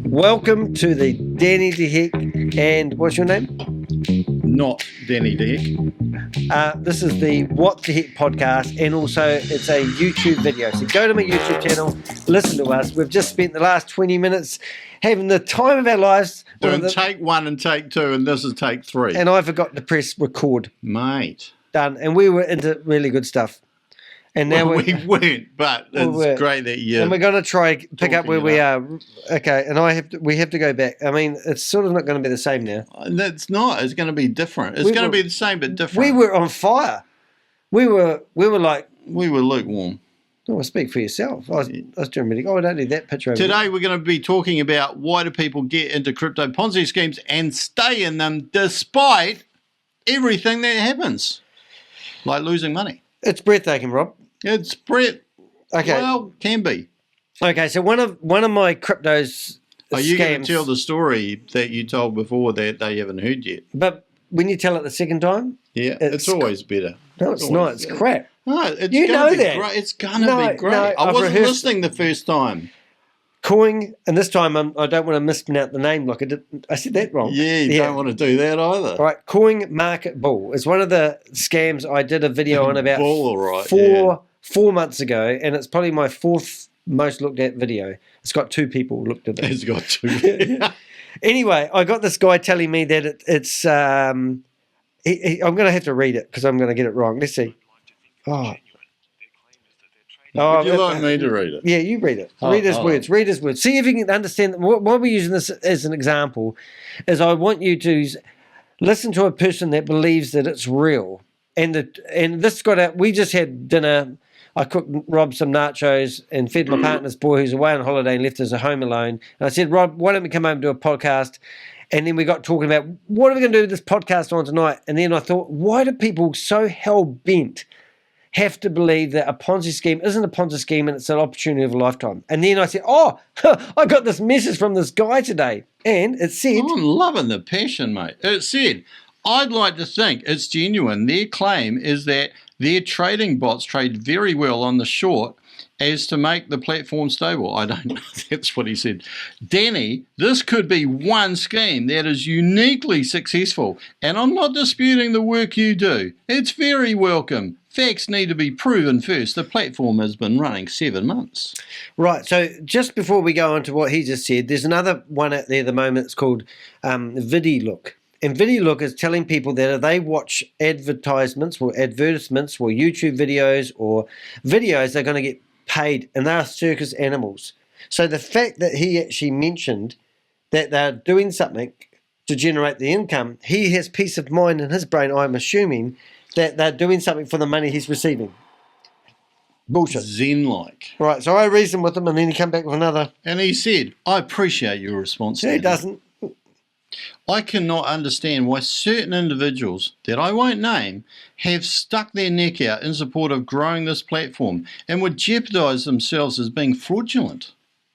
Welcome to the Danny the Heck and what's your name? Not Danny the Heck. This is the What the Heck podcast, and also it's a YouTube video. So go to my YouTube channel, listen to us. We've just spent the last 20 minutes having the time of our lives. Doing take one and take two, and this is take three. And I forgot to press record. Mate. Done. And we were into really good stuff. And now we weren't, but it's great that you. And we're going to try pick up where we are. Okay, and we have to go back. I mean, it's sort of not going to be the same now. It's not. It's going to be different. It's going to be the same but different. We were on fire. We were like. We were lukewarm. Oh, speak for yourself. I was doing really. Oh, I don't need that picture. Today we're going to be talking about why do people get into crypto Ponzi schemes and stay in them despite everything that happens, like losing money. It's breathtaking, Rob. It's Brett. Okay. Well, can be. Okay, so one of my cryptos. Are you going to tell the story that you told before that they haven't heard yet? But when you tell it the second time, yeah, it's always better. No, it's not. It's crap. No, it's you know that. Great. It's going to be great. No, I wasn't listening the first time. Coin, and this time I don't want to mispronounce the name. Like I said that wrong. Yeah, you don't want to do that either. All right, Coin Market Bull is one of the scams I did a video on about four months ago, and it's probably my fourth most looked at video. It's got 2 people looked at it. It's got 2. Anyway, I got this guy telling me that it's. I'm going to have to read it because I'm going to get it wrong. Let's see. Would you like me to read it? Yeah, you read it. Read his words. Read his words. See if you can understand. What we're using this as an example is I want you to listen to a person that believes that it's real. And this got out. We just had dinner. I cooked Rob some nachos and fed my partner's boy who's away on holiday and left us at home alone. And I said, Rob, why don't we come home and do a podcast? And then we got talking about what are we going to do with this podcast on tonight? And then I thought, why do people so hell-bent have to believe that a Ponzi scheme isn't a Ponzi scheme and it's an opportunity of a lifetime? And then I said, I got this message from this guy today. And it said... I'm loving the passion, mate. It said, I'd like to think it's genuine. Their claim is that their trading bots trade very well on the short as to make the platform stable. I don't know. That's what he said. Danny, this could be one scheme that is uniquely successful, and I'm not disputing the work you do. It's very welcome. Facts need to be proven first. The platform has been running 7 months. Right. So just before we go on to what he just said, there's another one out there at the moment. It's called ViDiLOOK. And ViDiLOOK is telling people that if they watch advertisements or YouTube videos or videos, they're going to get paid, and they are circus animals. So the fact that he actually mentioned that they're doing something to generate the income, he has peace of mind in his brain, I'm assuming, that they're doing something for the money he's receiving. Bullshit. Zen-like. Right, so I reasoned with him, and then he came back with another. And he said, I appreciate your response. Yeah, he doesn't. I cannot understand why certain individuals that I won't name have stuck their neck out in support of growing this platform and would jeopardize themselves as being fraudulent.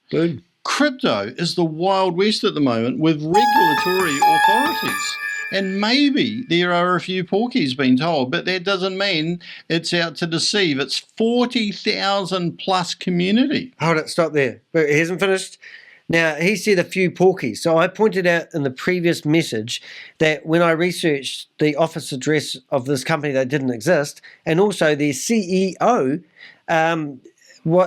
Good. Crypto is the Wild West at the moment with regulatory authorities. And maybe there are a few porkies being told, but that doesn't mean it's out to deceive. It's 40,000 plus community. Hold it, stop there. But he hasn't finished. Now, he said a few porkies. So I pointed out in the previous message that when I researched the office address of this company, that didn't exist, and also their CEO,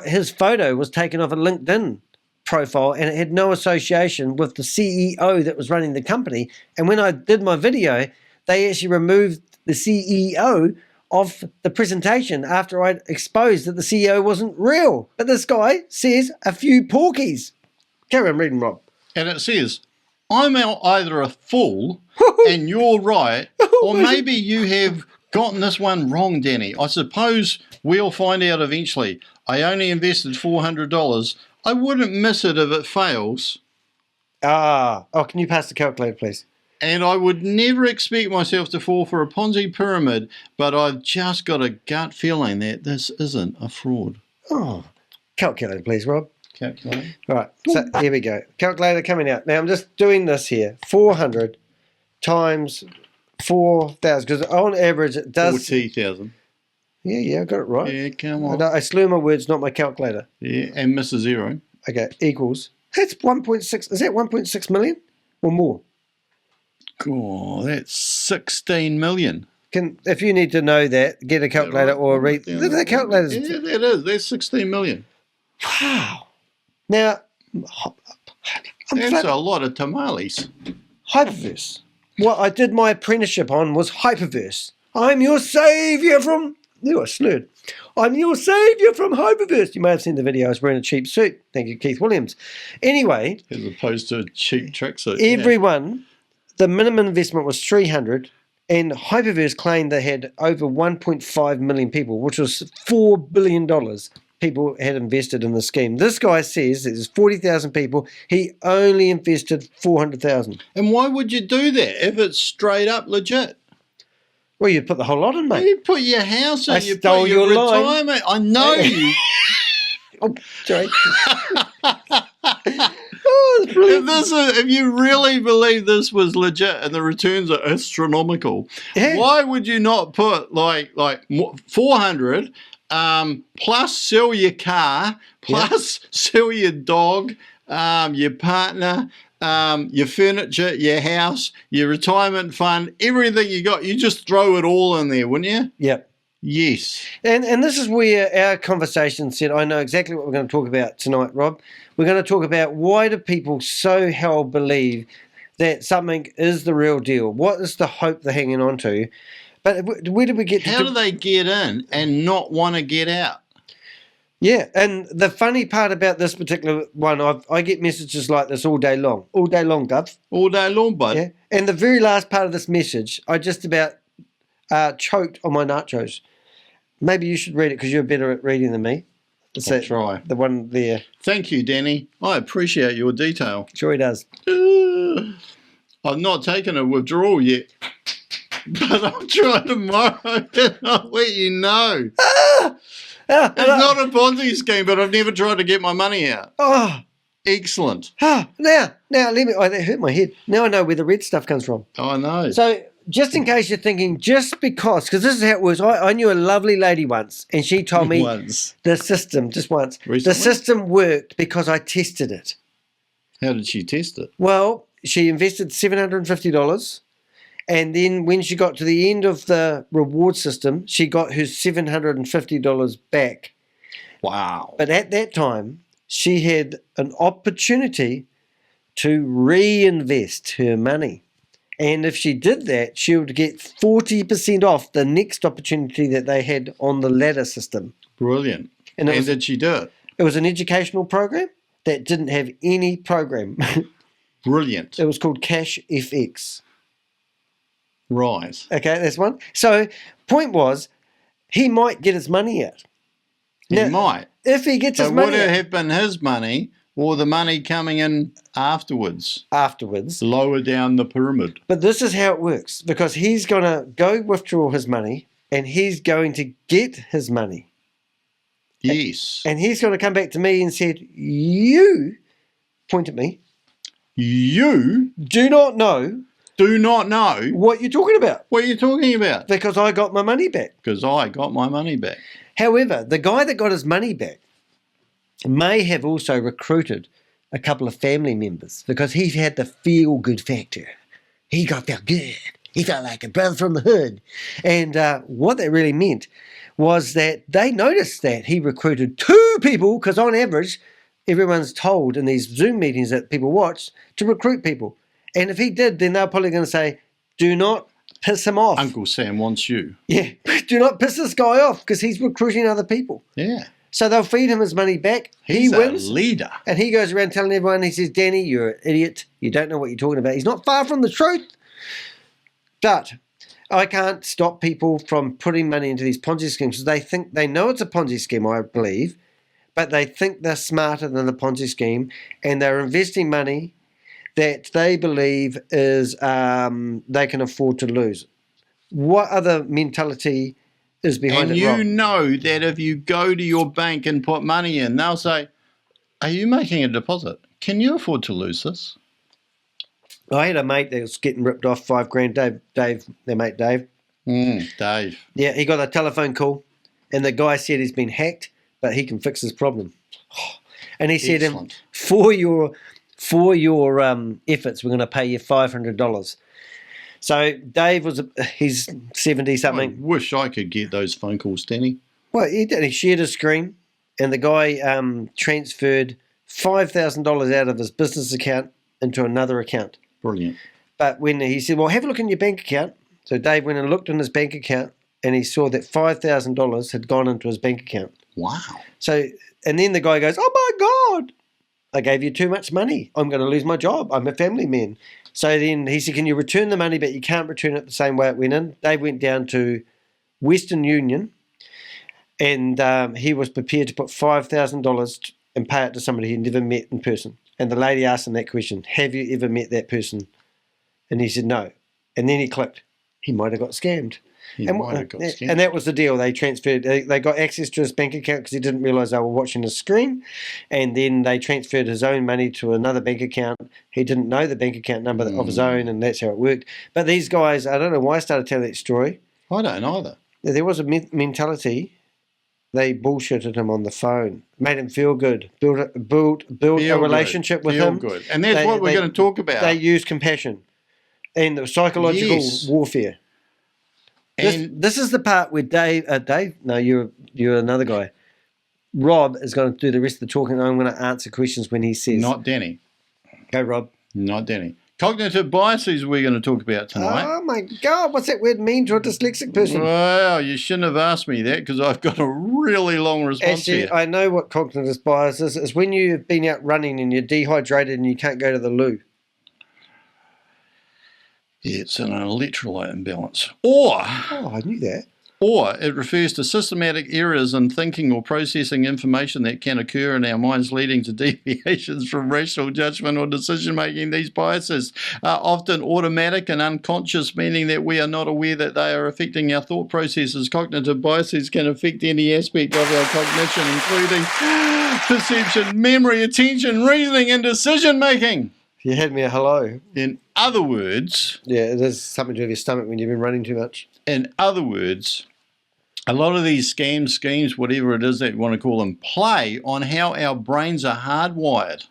his photo was taken off a LinkedIn profile, and it had no association with the CEO that was running the company. And when I did my video, they actually removed the CEO of the presentation after I'd exposed that the CEO wasn't real. But this guy says a few porkies. Carry on reading, Rob. And it says, I'm either a fool and you're right, or maybe you have gotten this one wrong, Danny. I suppose we'll find out eventually. I only invested $400. I wouldn't miss it if it fails. Can you pass the calculator, please? And I would never expect myself to fall for a Ponzi pyramid, but I've just got a gut feeling that this isn't a fraud. Oh, calculator, please, Rob. Calculator. Right, so here we go. Calculator coming out. Now I'm just doing this here. 400 times 4,000, because on average it does... 40,000. Yeah, I got it right. Yeah, come on. I slew my words, not my calculator. Yeah, and miss a zero. Okay, equals. That's 1.6. Is that 1.6 million or more? Oh, that's 16 million. If you need to know that, get a calculator or read. The calculators. Yeah, that is. That's 16 million. Wow. Now, That's a lot of tamales. HyperVerse. What I did my apprenticeship on was HyperVerse. I'm your saviour from... I slurred. I'm your saviour from HyperVerse. You may have seen the video. I was wearing a cheap suit. Thank you, Keith Williams. Anyway. As opposed to a cheap tracksuit. Everyone, the minimum investment was 300, and HyperVerse claimed they had over 1.5 million people, which was $4 billion people had invested in the scheme. This guy says that there's 40,000 people. He only invested 400,000. And why would you do that if it's straight up legit? Well, you'd put the whole lot in, mate. You put your house in, I you stole put your your retirement. I know you. Oh, sorry. If you really believe this was legit and the returns are astronomical, why would you not put like 400 plus sell your car, plus sell your dog, your partner, your furniture, your house, your retirement fund, everything you got, you just throw it all in there, wouldn't you? Yep. Yes. And this is where our conversation said, I know exactly what we're going to talk about tonight, Rob. We're going to talk about why do people so hell believe that something is the real deal? What is the hope they're hanging on to? But where did we get to? How do they get in and not want to get out? Yeah, and the funny part about this particular one, I get messages like this all day long, Gov. All day long, bud. Yeah, and the very last part of this message, I just about choked on my nachos. Maybe you should read it because you're better at reading than me. I'll try. The one there. Thank you, Danny. I appreciate your detail. Sure he does. I've not taken a withdrawal yet, but I'll try tomorrow and I'll let you know. It's not a Ponzi scheme, but I've never tried to get my money out. Oh. Excellent. Now, let me. Oh, that hurt my head. Now I know where the red stuff comes from. Oh, I know. So, just in case you're thinking, just because this is how it was. I knew a lovely lady once, and she told me the system, just once. Recently? The system worked because I tested it. How did she test it? Well, she invested $750, and then when she got to the end of the reward system, she got her $750 back. Wow. But at that time, she had an opportunity to reinvest her money. And if she did that, she would get 40% off the next opportunity that they had on the ladder system. Brilliant. And did she do it? It was an educational program that didn't have any program. Brilliant. It was called Cash FX. Right. Okay, that's one. So, point was, he might get his money out. He might. If he gets his money money out. Would it out, have been his money or the money coming in afterwards? Afterwards. Lower down the pyramid. But this is how it works, because he's going to go withdraw his money and he's going to get his money. Yes. And he's going to come back to me and said, you, point at me, you do not know what you're talking about. What are you talking about? Because I got my money back. Because I got my money back. However, the guy that got his money back may have also recruited a couple of family members because he had the feel-good factor. He felt good. He felt like a brother from the hood. And what that really meant was that they noticed that he recruited 2 people, because on average, everyone's told in these Zoom meetings that people watch to recruit people. And if he did, then they're probably going to say, do not piss him off. Uncle Sam wants you. Yeah, do not piss this guy off because he's recruiting other people. Yeah. So they'll feed him his money back. He's he wins. A leader. And he goes around telling everyone, he says, Danny, you're an idiot. You don't know what you're talking about. He's not far from the truth. But I can't stop people from putting money into these Ponzi schemes because they know it's a Ponzi scheme, I believe, but they think they're smarter than the Ponzi scheme and they're investing money that they believe is they can afford to lose. What other mentality is behind it, Rob? And you know that if you go to your bank and put money in, they'll say, are you making a deposit? Can you afford to lose this? I had a mate that was getting ripped off $5,000. Dave, their mate Dave. Dave. Yeah, he got a telephone call and the guy said he's been hacked, but he can fix his problem. And he said, Excellent. for your efforts, we're going to pay you $500. So Dave he's 70 I something. wish I could get those phone calls, Danny. Well, he did. He shared his screen, and the guy transferred $5,000 out of his business account into another account. Brilliant. But when he said, well, have a look in your bank account. So Dave went and looked in his bank account, and he saw that $5,000 had gone into his bank account. Wow. So, and then the guy goes, oh my God, I gave you too much money. I'm going to lose my job. I'm a family man. So then he said, can you return the money, but you can't return it the same way it went in? Dave went down to Western Union, and he was prepared to put $5,000 and pay it to somebody he'd never met in person. And the lady asked him that question, have you ever met that person? And he said, no. And then he clicked. He might have got scammed. And that was the deal. They transferred, they got access to his bank account because he didn't realise they were watching his screen. And then they transferred his own money to another bank account. He didn't know the bank account number of his own, and that's how it worked. But these guys, I don't know why I started telling that story. I don't either. There was a mentality. They bullshitted him on the phone, made him feel good, build a relationship with him. Good. And that's what we're going to talk about. They used compassion and the psychological warfare. This is the part where Dave, no, you're another guy. Rob is going to do the rest of the talking. I'm going to answer questions when he says. Not Danny. Go, Rob. Not Danny. Cognitive biases we're going to talk about tonight. Oh, my God. What's that word mean to a dyslexic person? Well, you shouldn't have asked me that because I've got a really long response here. I know what cognitive bias is. It's when you've been out running and you're dehydrated and you can't go to the loo. Yeah, it's an electrolyte imbalance. I knew that. Or it refers to systematic errors in thinking or processing information that can occur in our minds, leading to deviations from rational judgment or decision making. These biases are often automatic and unconscious, meaning that we are not aware that they are affecting our thought processes. Cognitive biases can affect any aspect of our cognition, including perception, memory, attention, reasoning, and decision making. You had me a hello. In other words... Yeah, it is something to do with your stomach when you've been running too much. In other words, a lot of these schemes, whatever it is that you want to call them, play on how our brains are hardwired.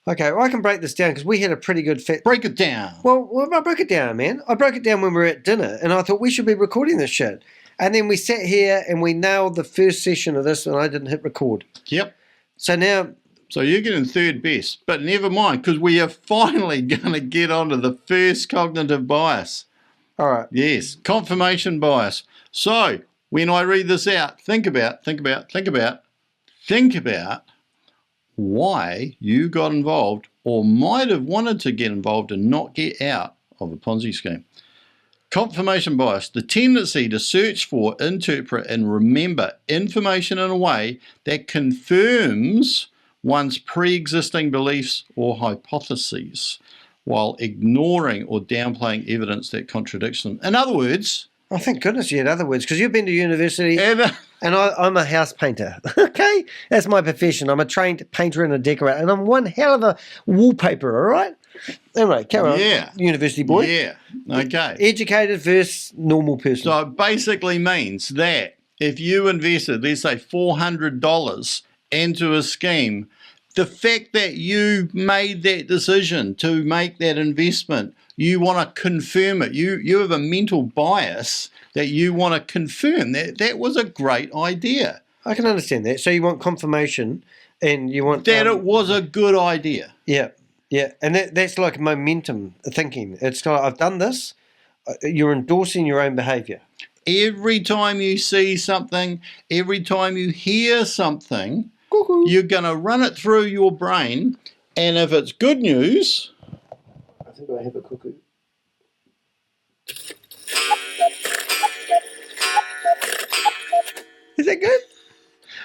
Okay, well, I can break this down because we had a pretty good fit. Break it down. Well, I broke it down, man. I broke it down when we were at dinner, and I thought we should be recording this shit. And then we sat here and we nailed the first session of this, and I didn't hit record. Yep. So now... So you're getting third best, but never mind, because we are finally going to get onto the first cognitive bias. All right. Yes, confirmation bias. So when I read this out, think about why you got involved or might have wanted to get involved and not get out of a Ponzi scheme. Confirmation bias, the tendency to search for, interpret, and remember information in a way that confirms one's pre-existing beliefs or hypotheses while ignoring or downplaying evidence that contradicts them. In other words... Oh, thank goodness you had other words, because you've been to university and I'm a house painter, okay? That's my profession. I'm a trained painter and a decorator, and I'm one hell of a wallpaper, all right? Anyway, carry on. Yeah. University boy. Yeah, okay. Educated versus normal person. So it basically means that if you invested, let's say, $400 into a scheme, the fact that you made that decision to make that investment, you want to confirm it. You have a mental bias that you want to confirm that was a great idea. I can understand that. So you want confirmation and you want... That it was a good idea. Yeah, yeah. And that's like momentum thinking. It's kind of, I've done this. You're endorsing your own behavior. Every time you see something, every time you hear something... Cuckoo. You're going to run it through your brain, and if it's good news... I think I have a cuckoo. Is that good?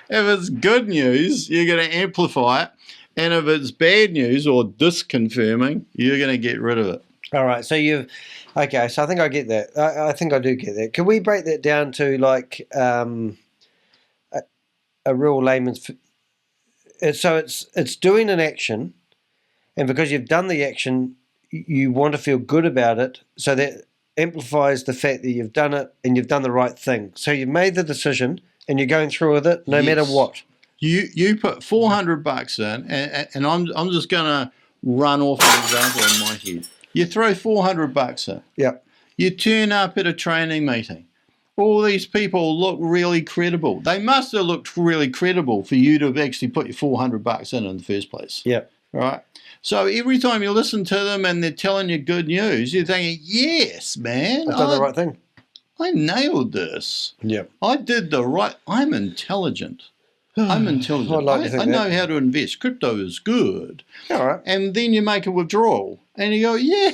If it's good news, you're going to amplify it, and if it's bad news or disconfirming, you're going to get rid of it. All right, so you've... Okay, so I think I get that. I think I do get that. Can we break that down to, like, a real layman's... So it's doing an action, and because you've done the action, you want to feel good about it, so that amplifies the fact that you've done it and you've done the right thing. So you've made the decision and you're going through with it no matter what. You put $400 in, and I'm just going to run off an example in my head. You throw $400 in. Yep. You turn up at a training meeting. All these people look really credible. They must have looked really credible for you to have actually put your $400 in the first place. Yep. Right? So every time you listen to them and they're telling you good news, you're thinking, yes, man. I've done the right thing. I nailed this. Yep. I did the right. I'm intelligent. I'm intelligent. I'd like to think I know that. how to invest. Crypto is good. All right. And then you make a withdrawal and you go, yeah.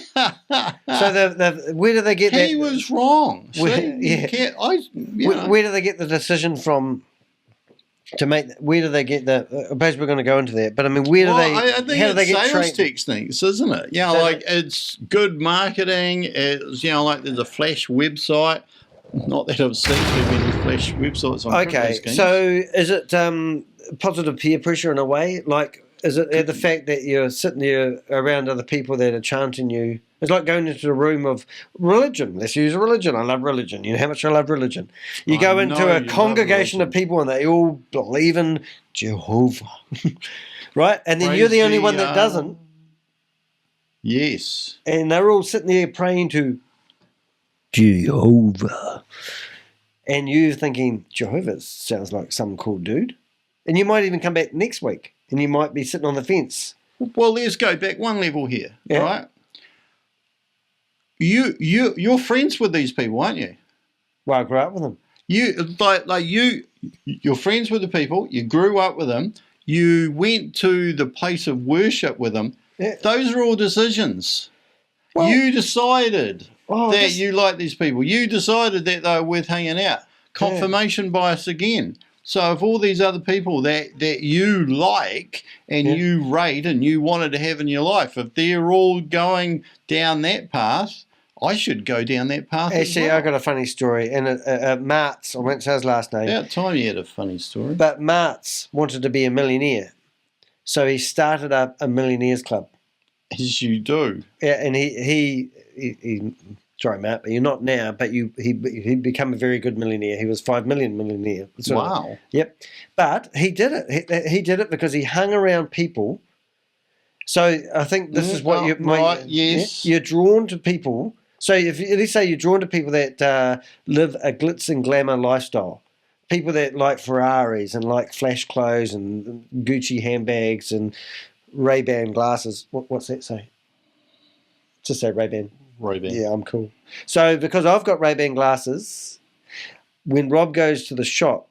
So where do they get that? He was wrong. Where, yeah. Where do they get the decision from to make? Where do they get the? I suppose we're going to go into that, but I mean, where do they? I think how do they get sales trained? techniques, isn't it? You know, So like it's good marketing. It's, you know, like there's a flash website. Not that I've seen too many flash websites on crypto Okay, schemes. so is it positive peer pressure in a way? Like, is it the fact that you're sitting there around other people that are chanting you? It's like going into a room of religion. Let's use religion. I love religion. You know how much I love religion. You go into a congregation of people and they all believe in Jehovah, right? And then you're the only one that doesn't. Yes. And they're all sitting there praying to Jehovah. And you're thinking, Jehovah sounds like some cool dude. And you might even come back next week and you might be sitting on the fence. Well, let's go back one level here, Yeah. right? You're friends with these people, aren't you? Well, I grew up with them. You're friends with the people. You grew up with them. You went to the place of worship with them. Yeah. Those are all decisions. Well, you decided that this- you like these people. You decided that they were worth hanging out. Confirmation bias again. So if all these other people that you like and you rate and you wanted to have in your life, if they're all going down that path, I should go down that path Actually, as well. I got a funny story. And Martz, I won't say his last name. About time you had a funny story. But Martz wanted to be a millionaire. So he started up a millionaires club. As you do. Yeah, and he sorry, Matt, but you're not now, but he'd become a very good millionaire. He was 5 million millionaire. Wow. Yep. But he did it. He did it because he hung around people. So I think this is what yes. you're drawn to people. So if let's say you're drawn to people that live a glitz and glamour lifestyle, people that like Ferraris and like flash clothes and Gucci handbags and Ray-Ban glasses. What's that say? Just say Ray-Ban. Ray-Ban. Yeah, I'm cool. So because I've got Ray-Ban glasses, when Rob goes to the shop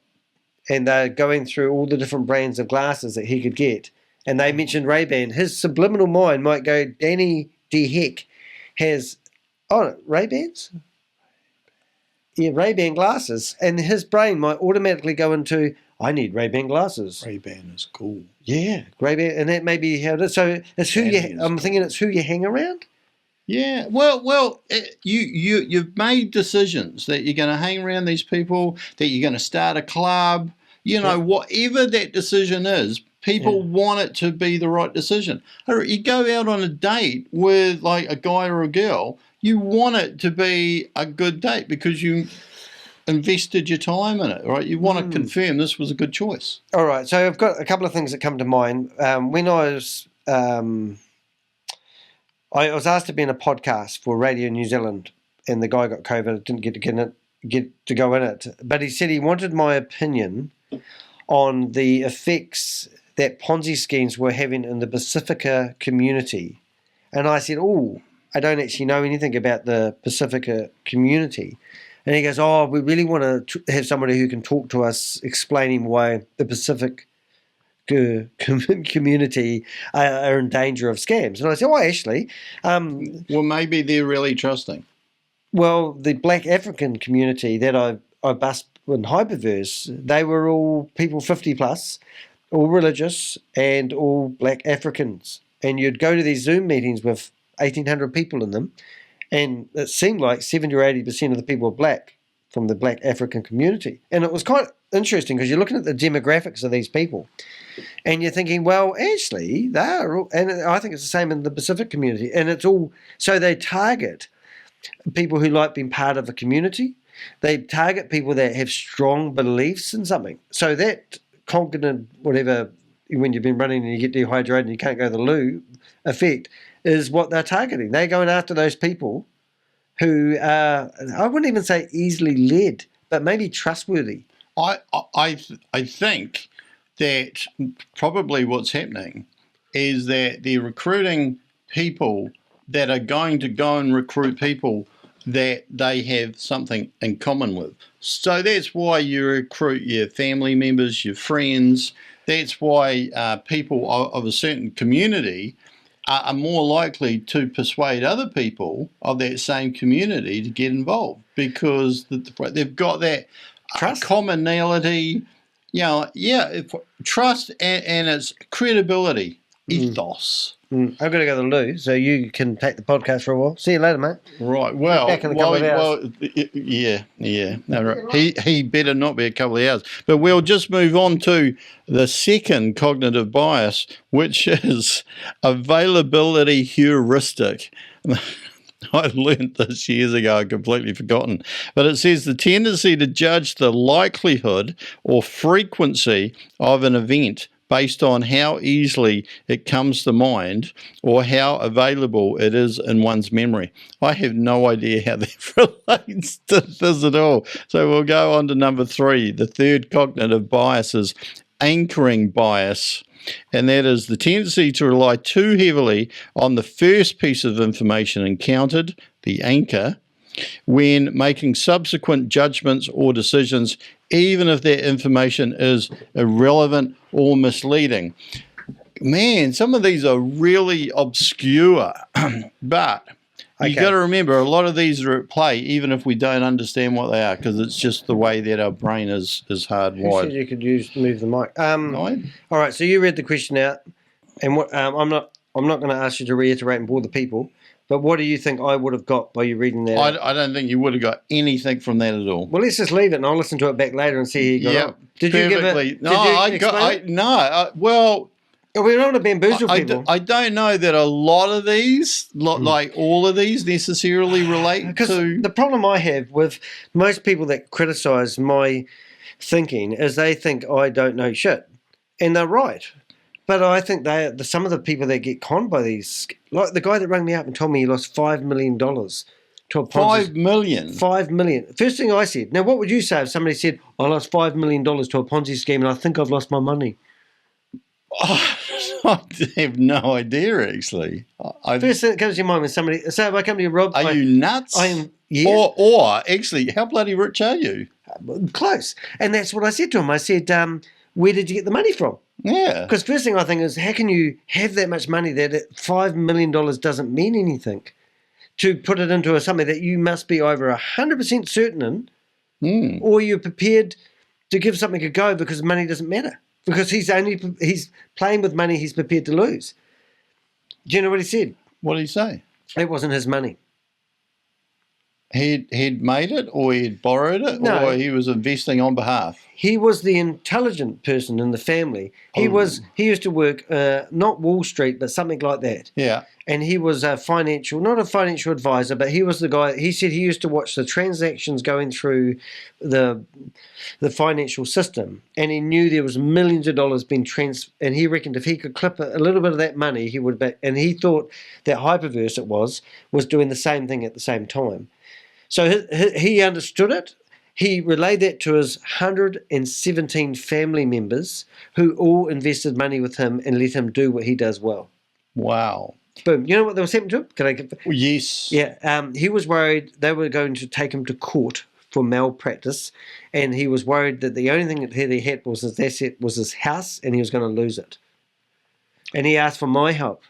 and they're going through all the different brands of glasses that he could get, and they mentioned Ray-Ban, his subliminal mind might go, Danny D. Heck has Ray-Bans? Yeah, Ray-Ban glasses. And his brain might automatically go into, I need Ray-Ban glasses. Ray-Ban is cool. Yeah, Ray-Ban. And that may be how it is. So it's who thinking it's who you hang around. Yeah, well, you've made decisions that you're going to hang around these people, that you're going to start a club, whatever that decision is, people want it to be the right decision. You go out on a date with like a guy or a girl, you want it to be a good date because you invested your time in it, right? You want to confirm this was a good choice. All right, so I've got a couple of things that come to mind. When I was asked to be in a podcast for Radio New Zealand, and the guy got COVID. I didn't get to go in it, but he said he wanted my opinion on the effects that Ponzi schemes were having in the Pacifica community. And I said, I don't actually know anything about the Pacifica community. And he goes, we really want to have somebody who can talk to us explaining why the Pacific community are in danger of scams. And I said, actually. Well, maybe they're really trusting. Well, the Black African community that I bust in HyperVerse, they were all people 50 plus, all religious and all Black Africans. And you'd go to these Zoom meetings with 1,800 people in them, and it seemed like 70 or 80% of the people were black from the Black African community. And it was quite interesting because you're looking at the demographics of these people and you're thinking, well, actually, they are all, and I think it's the same in the Pacific community, and it's all, so they target people who like being part of a community. They target people that have strong beliefs in something. So that cognitive whatever, when you've been running and you get dehydrated and you can't go to the loo effect, is what they're targeting. They're going after those people who are, I wouldn't even say easily led, but maybe trustworthy. I think that probably what's happening is that they're recruiting people that are going to go and recruit people that they have something in common with. So that's why you recruit your family members, your friends. That's why people of a certain community are more likely to persuade other people of that same community to get involved, because they've got that Trust. Commonality, trust and its credibility, ethos. I've got to go to the loo, so you can take the podcast for a while. See you later, mate. Right. Well, back in a couple of hours. yeah. No, right. He better not be a couple of hours. But we'll just move on to the second cognitive bias, which is availability heuristic. I learned this years ago, I'd completely forgotten. But it says the tendency to judge the likelihood or frequency of an event based on how easily it comes to mind or how available it is in one's memory. I have no idea how that relates to this at all. So we'll go on to number 3. The third cognitive bias is anchoring bias. And that is the tendency to rely too heavily on the first piece of information encountered, the anchor, when making subsequent judgments or decisions, even if that information is irrelevant or misleading. Man, some of these are really obscure, but you got to remember a lot of these are at play, even if we don't understand what they are, because it's just the way that our brain is hardwired. You said you could move the mic. All right, so you read the question out, and what I'm not going to ask you to reiterate and bore the people. But what do you think I would have got by you reading that? I don't think you would have got anything from that at all. Well, let's just leave it, and I'll listen to it back later and see how you got on. Did you give it? Well, we don't want to bamboozle people. I don't know that a lot of these, like all of these, necessarily relate to. Because the problem I have with most people that criticise my thinking is they think I don't know shit, and they're right. But I think some of the people that get conned by these, like the guy that rang me up and told me he lost $5 million to a Ponzi. 5 million? 5 million. First thing I said, now what would you say if somebody said, I lost $5 million to a Ponzi scheme and I think I've lost my money? Oh, I have no idea, actually. First thing that comes to your mind when somebody, say if I come to you, Rob. Are you nuts? I am, yeah. Or actually, how bloody rich are you? Close. And that's what I said to him. I said, where did you get the money from? Yeah. Because first thing I think is, how can you have that much money that $5 million doesn't mean anything to put it into something that you must be over 100% certain in, or you're prepared to give something a go because money doesn't matter, because he's playing with money he's prepared to lose. Do you know what he said? What did he say? It wasn't his money. He'd made it, or he'd borrowed it, or he was investing on behalf? He was the intelligent person in the family. He used to work, not Wall Street, but something like that. Yeah. And he was not a financial advisor, but he was the guy, he said he used to watch the transactions going through the financial system, and he knew there was millions of dollars being and he reckoned if he could clip a little bit of that money, he would, and he thought that HyperVerse was doing the same thing at the same time. So he understood it. He relayed that to his 117 family members who all invested money with him and let him do what he does well. Wow. Boom. You know what was happening to him? Can I get? Yes. Yeah. He was worried they were going to take him to court for malpractice, and he was worried that the only thing that he had was his asset, was his house, and he was going to lose it. And he asked for my help.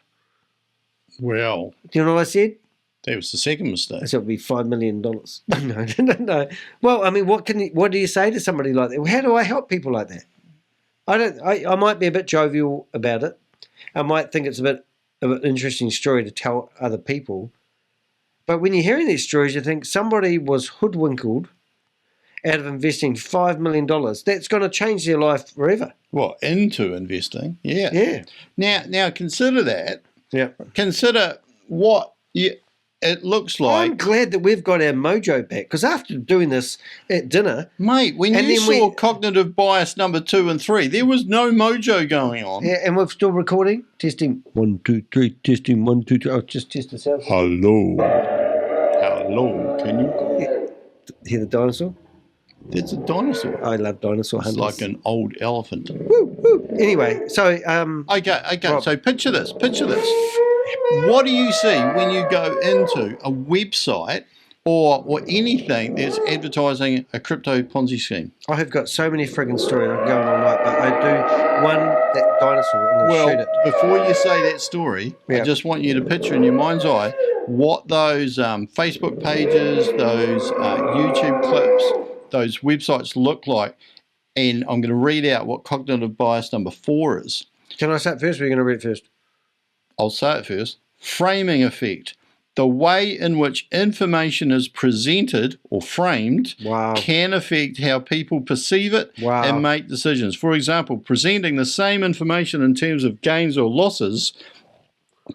Well. Do you know what I said? That was the second mistake. So it would be $5 million. No. Well, I mean, what do you say to somebody like that? How do I help people like that? I might be a bit jovial about it. I might think it's a bit of an interesting story to tell other people. But when you're hearing these stories, you think somebody was hoodwinked out of investing $5 million. That's going to change their life forever. Well, into investing, yeah. Yeah. Now consider that. Yeah. Consider what it looks I'm like, glad that we've got our mojo back, because after doing this at dinner, mate, when and you then saw cognitive bias number 2 and 3, there was no mojo going on. yeah, and we're still recording. Testing 1, 2, 3. Testing 1, 2, 3. I'll just test the sound. Hello. Hello. Can you hear the dinosaur? That's a dinosaur. I love dinosaur It's hunters. like an old elephant. Woo, woo. Anyway, so Okay. Rob. So picture this. What do you see when you go into a website or anything that's advertising a crypto Ponzi scheme? I have got so many friggin' stories I can go on all night, but I do one, that dinosaur. I'm going to shoot it. Before you say that story, Yeah. I just want you to picture in your mind's eye what those Facebook pages, those YouTube clips, those websites look like. And I'm going to read out what cognitive bias number 4 is. Can I say it first, or are you going to read it first? I'll say it first. Framing effect. The way in which information is presented or framed can affect how people perceive it and make decisions. For example, presenting the same information in terms of gains or losses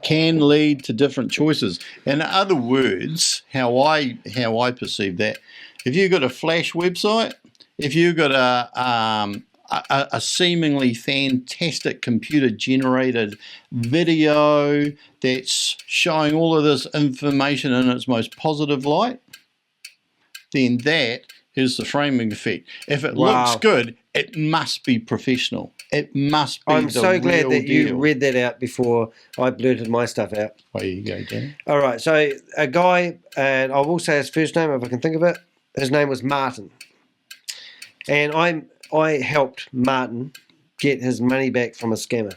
can lead to different choices. In other words, how I perceive that, if you've got a flash website, if you've got a seemingly fantastic computer-generated video that's showing all of this information in its most positive light, then that is the framing effect. If it looks good, it must be professional. It must be I'm so glad that deal. you read that out before I blurted my stuff out. There you go, Dan. All right, so a guy, and I will say his first name if I can think of it. His name was Martin. And I helped Martin get his money back from a scammer.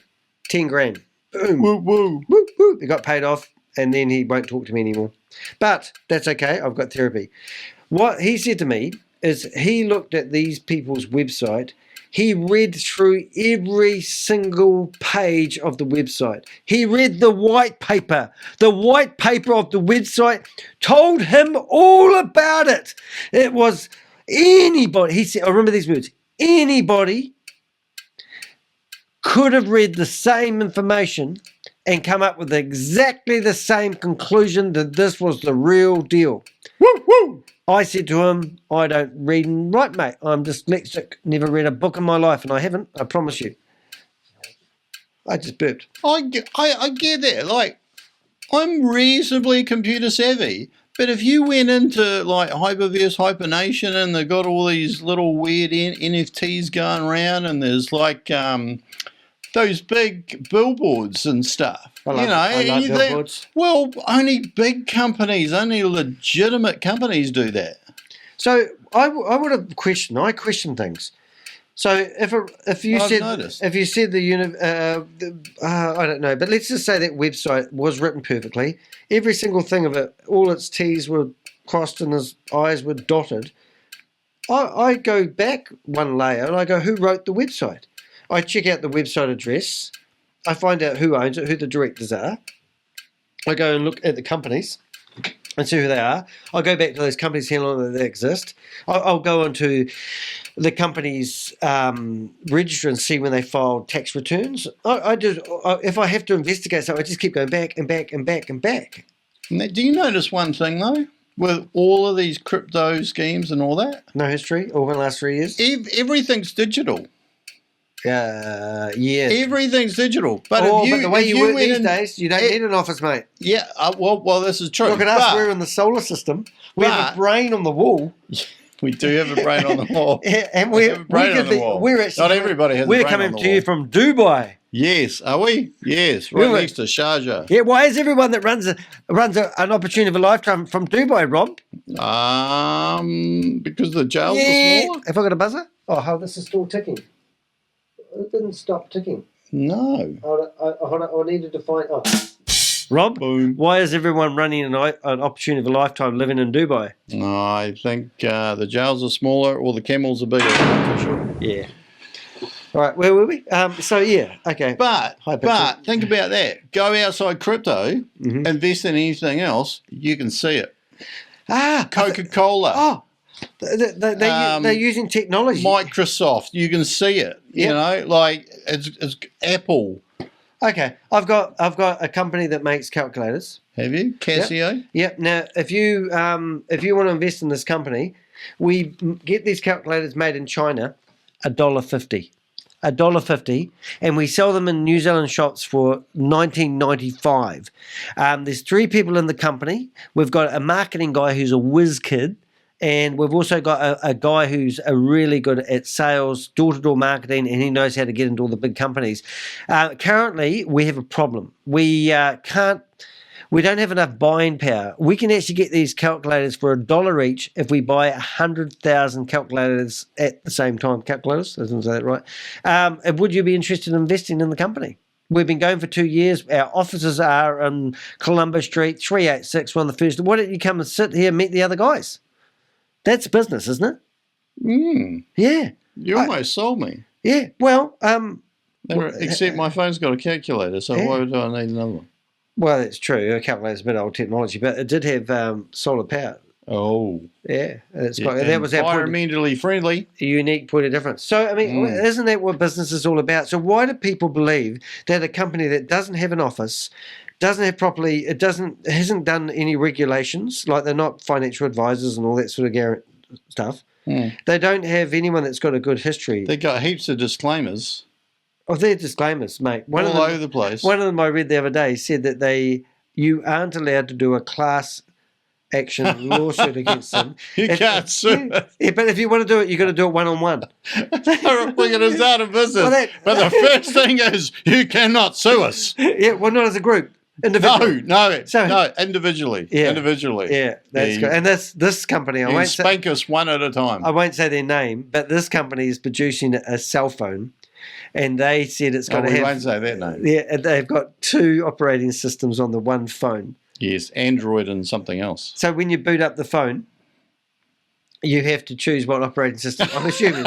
10 grand. Boom. Woo, woo. Woo, woo. He got paid off, and then he won't talk to me anymore. But that's okay. I've got therapy. What he said to me is he looked at these people's website. He read through every single page of the website. He read the white paper. The white paper of the website told him all about it. It was anybody. He said, I remember these words. Anybody could have read the same information and come up with exactly the same conclusion that this was the real deal. Woo, woo. I said to him, I don't read and write, mate. I'm dyslexic. Never read a book in my life, and I haven't, I promise you. I just burped. I get that. Like, I'm reasonably computer savvy, but if you went into like HyperVerse, Hypernation, and they've got all these little weird NFTs going around, and there's like those big billboards and stuff. I love billboards. Well, only big companies, only legitimate companies do that. So I would have questioned. I question things. So if you said the unit, I don't know, but let's just say that website was written perfectly. Every single thing of it, all its T's were crossed and his I's were dotted. I go back one layer and I go, who wrote the website? I check out the website address. I find out who owns it, who the directors are. I go and look at the companies and see who they are. I'll go back to those companies, how long they exist. I'll go onto the company's register and see when they filed tax returns. If I have to investigate something, I just keep going back and back and back and back. Now, do you notice one thing though? With all of these crypto schemes and all that? No history over the last 3 years? Everything's digital. Yeah. Everything's digital. But but the way you work these days, you don't need an office, mate. Yeah, well, this is true. Look at us, we're in the solar system. We have a brain on the wall. We do have a brain on the wall. And we're actually, not everybody has a brain on the wall. We're coming to you from Dubai. Yes, are we? Yes, right next to Sharjah. Yeah, why is everyone that runs an opportunity of a lifetime from Dubai, Rob? Because the jails are smaller. Have I got a buzzer? Oh, this is still ticking. It didn't stop ticking. No. I needed to find... Oh. Rob, boom. Why is everyone running an opportunity of a lifetime living in Dubai? I think the jails are smaller or the camels are bigger. I'm not too sure. Yeah. All right, where were we? Okay. But think about that. Go outside crypto, invest in anything else, you can see it. Coca-Cola. Oh, they're using technology. Microsoft, you can see it. You know, like it's Apple. Okay, I've got a company that makes calculators. Have you? Casio? Yep. Now, if you want to invest in this company, we get these calculators made in China, $1.50. $1.50, and we sell them in New Zealand shops for $19.95. There's 3 people in the company. We've got a marketing guy who's a whiz kid, and we've also got a guy who's really good at sales, door-to-door marketing, and he knows how to get into all the big companies. Currently, we have a problem. We don't have enough buying power. We can actually get these calculators for $1 each if we buy 100,000 calculators at the same time. Calculators, I didn't say that right. And would you be interested in investing in the company? We've been going for 2 years. Our offices are on Columbus Street, 386, one of the first. Why don't you come and sit here and meet the other guys? That's business, isn't it? Yeah. You almost sold me. Yeah. Well, except my phone's got a calculator, so why do I need another one? Well, it's true. A calculator's a bit old technology, but it did have solar power. Oh. Yeah. That was our environmentally friendly. A unique point of difference. So, I mean, isn't that what business is all about? So why do people believe that a company that doesn't have an office, hasn't done any regulations, like they're not financial advisors and all that sort of stuff, they don't have anyone that's got a good history. They got heaps of disclaimers. Oh, they're disclaimers, mate. All over the place. One of them I read the other day said that you aren't allowed to do a class action lawsuit against them. You can't sue. Yeah, but if you want to do it, you've got to do it one-on-one. We're going to start a business. But the first thing is, you cannot sue us. Yeah, well, not as a group. Individually. No, individually. Yeah, individually. Yeah, that's good. And this company, I won't spank us one at a time. I won't say their name, but this company is producing a cell phone. And they said it's going to have... we won't say that name. Yeah, they've got 2 operating systems on the one phone. Yes, Android and something else. So when you boot up the phone, you have to choose what operating system, I'm assuming.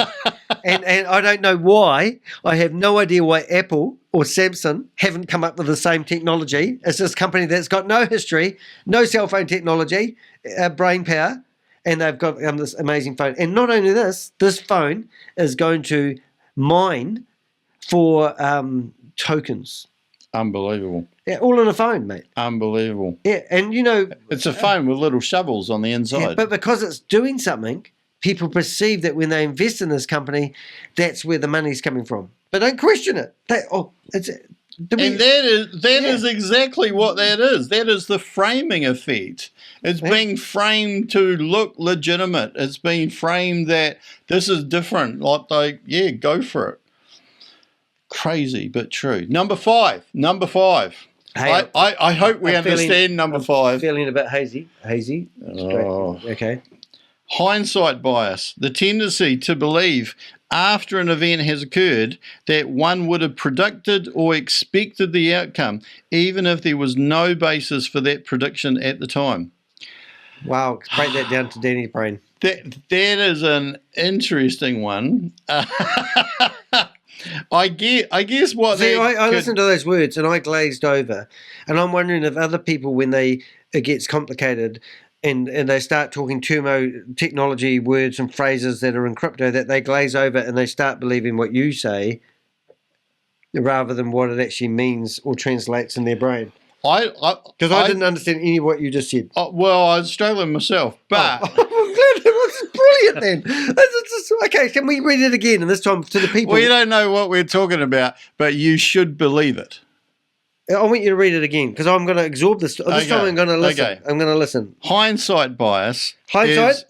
and I don't know why. I have no idea why Apple or Samsung haven't come up with the same technology as this company that's got no history, no cell phone technology, brain power, and they've got this amazing phone. And not only this phone is going to mine for tokens. Unbelievable. Yeah, all on a phone, mate. Unbelievable. Yeah, and it's a phone with little shovels on the inside. Yeah, but because it's doing something, people perceive that when they invest in this company, that's where the money's coming from. But don't question it. That is exactly what that is. That is the framing effect. It's being framed to look legitimate. It's being framed that this is different. Go for it. Crazy, but true. Number five. Hey, I hope we understand number 5. Feeling a bit hazy. Okay. Hindsight bias. The tendency to believe after an event has occurred that one would have predicted or expected the outcome, even if there was no basis for that prediction at the time. Wow, break that down to Danny's brain. That is an interesting one. I guess what See, I listened to those words and I glazed over, and I'm wondering if other people, when it gets complicated and they start talking technology words and phrases that are in crypto, that they glaze over and they start believing what you say rather than what it actually means or translates in their brain. Because I didn't understand any of what you just said. Well, I was struggling myself, but... It was brilliant then. Okay, can we read it again, and this time to the people? Well, you don't know what we're talking about, but you should believe it. I want you to read it again, because I'm going to absorb this. This time I'm going to listen. Okay. I'm going to listen. Hindsight bias. Hindsight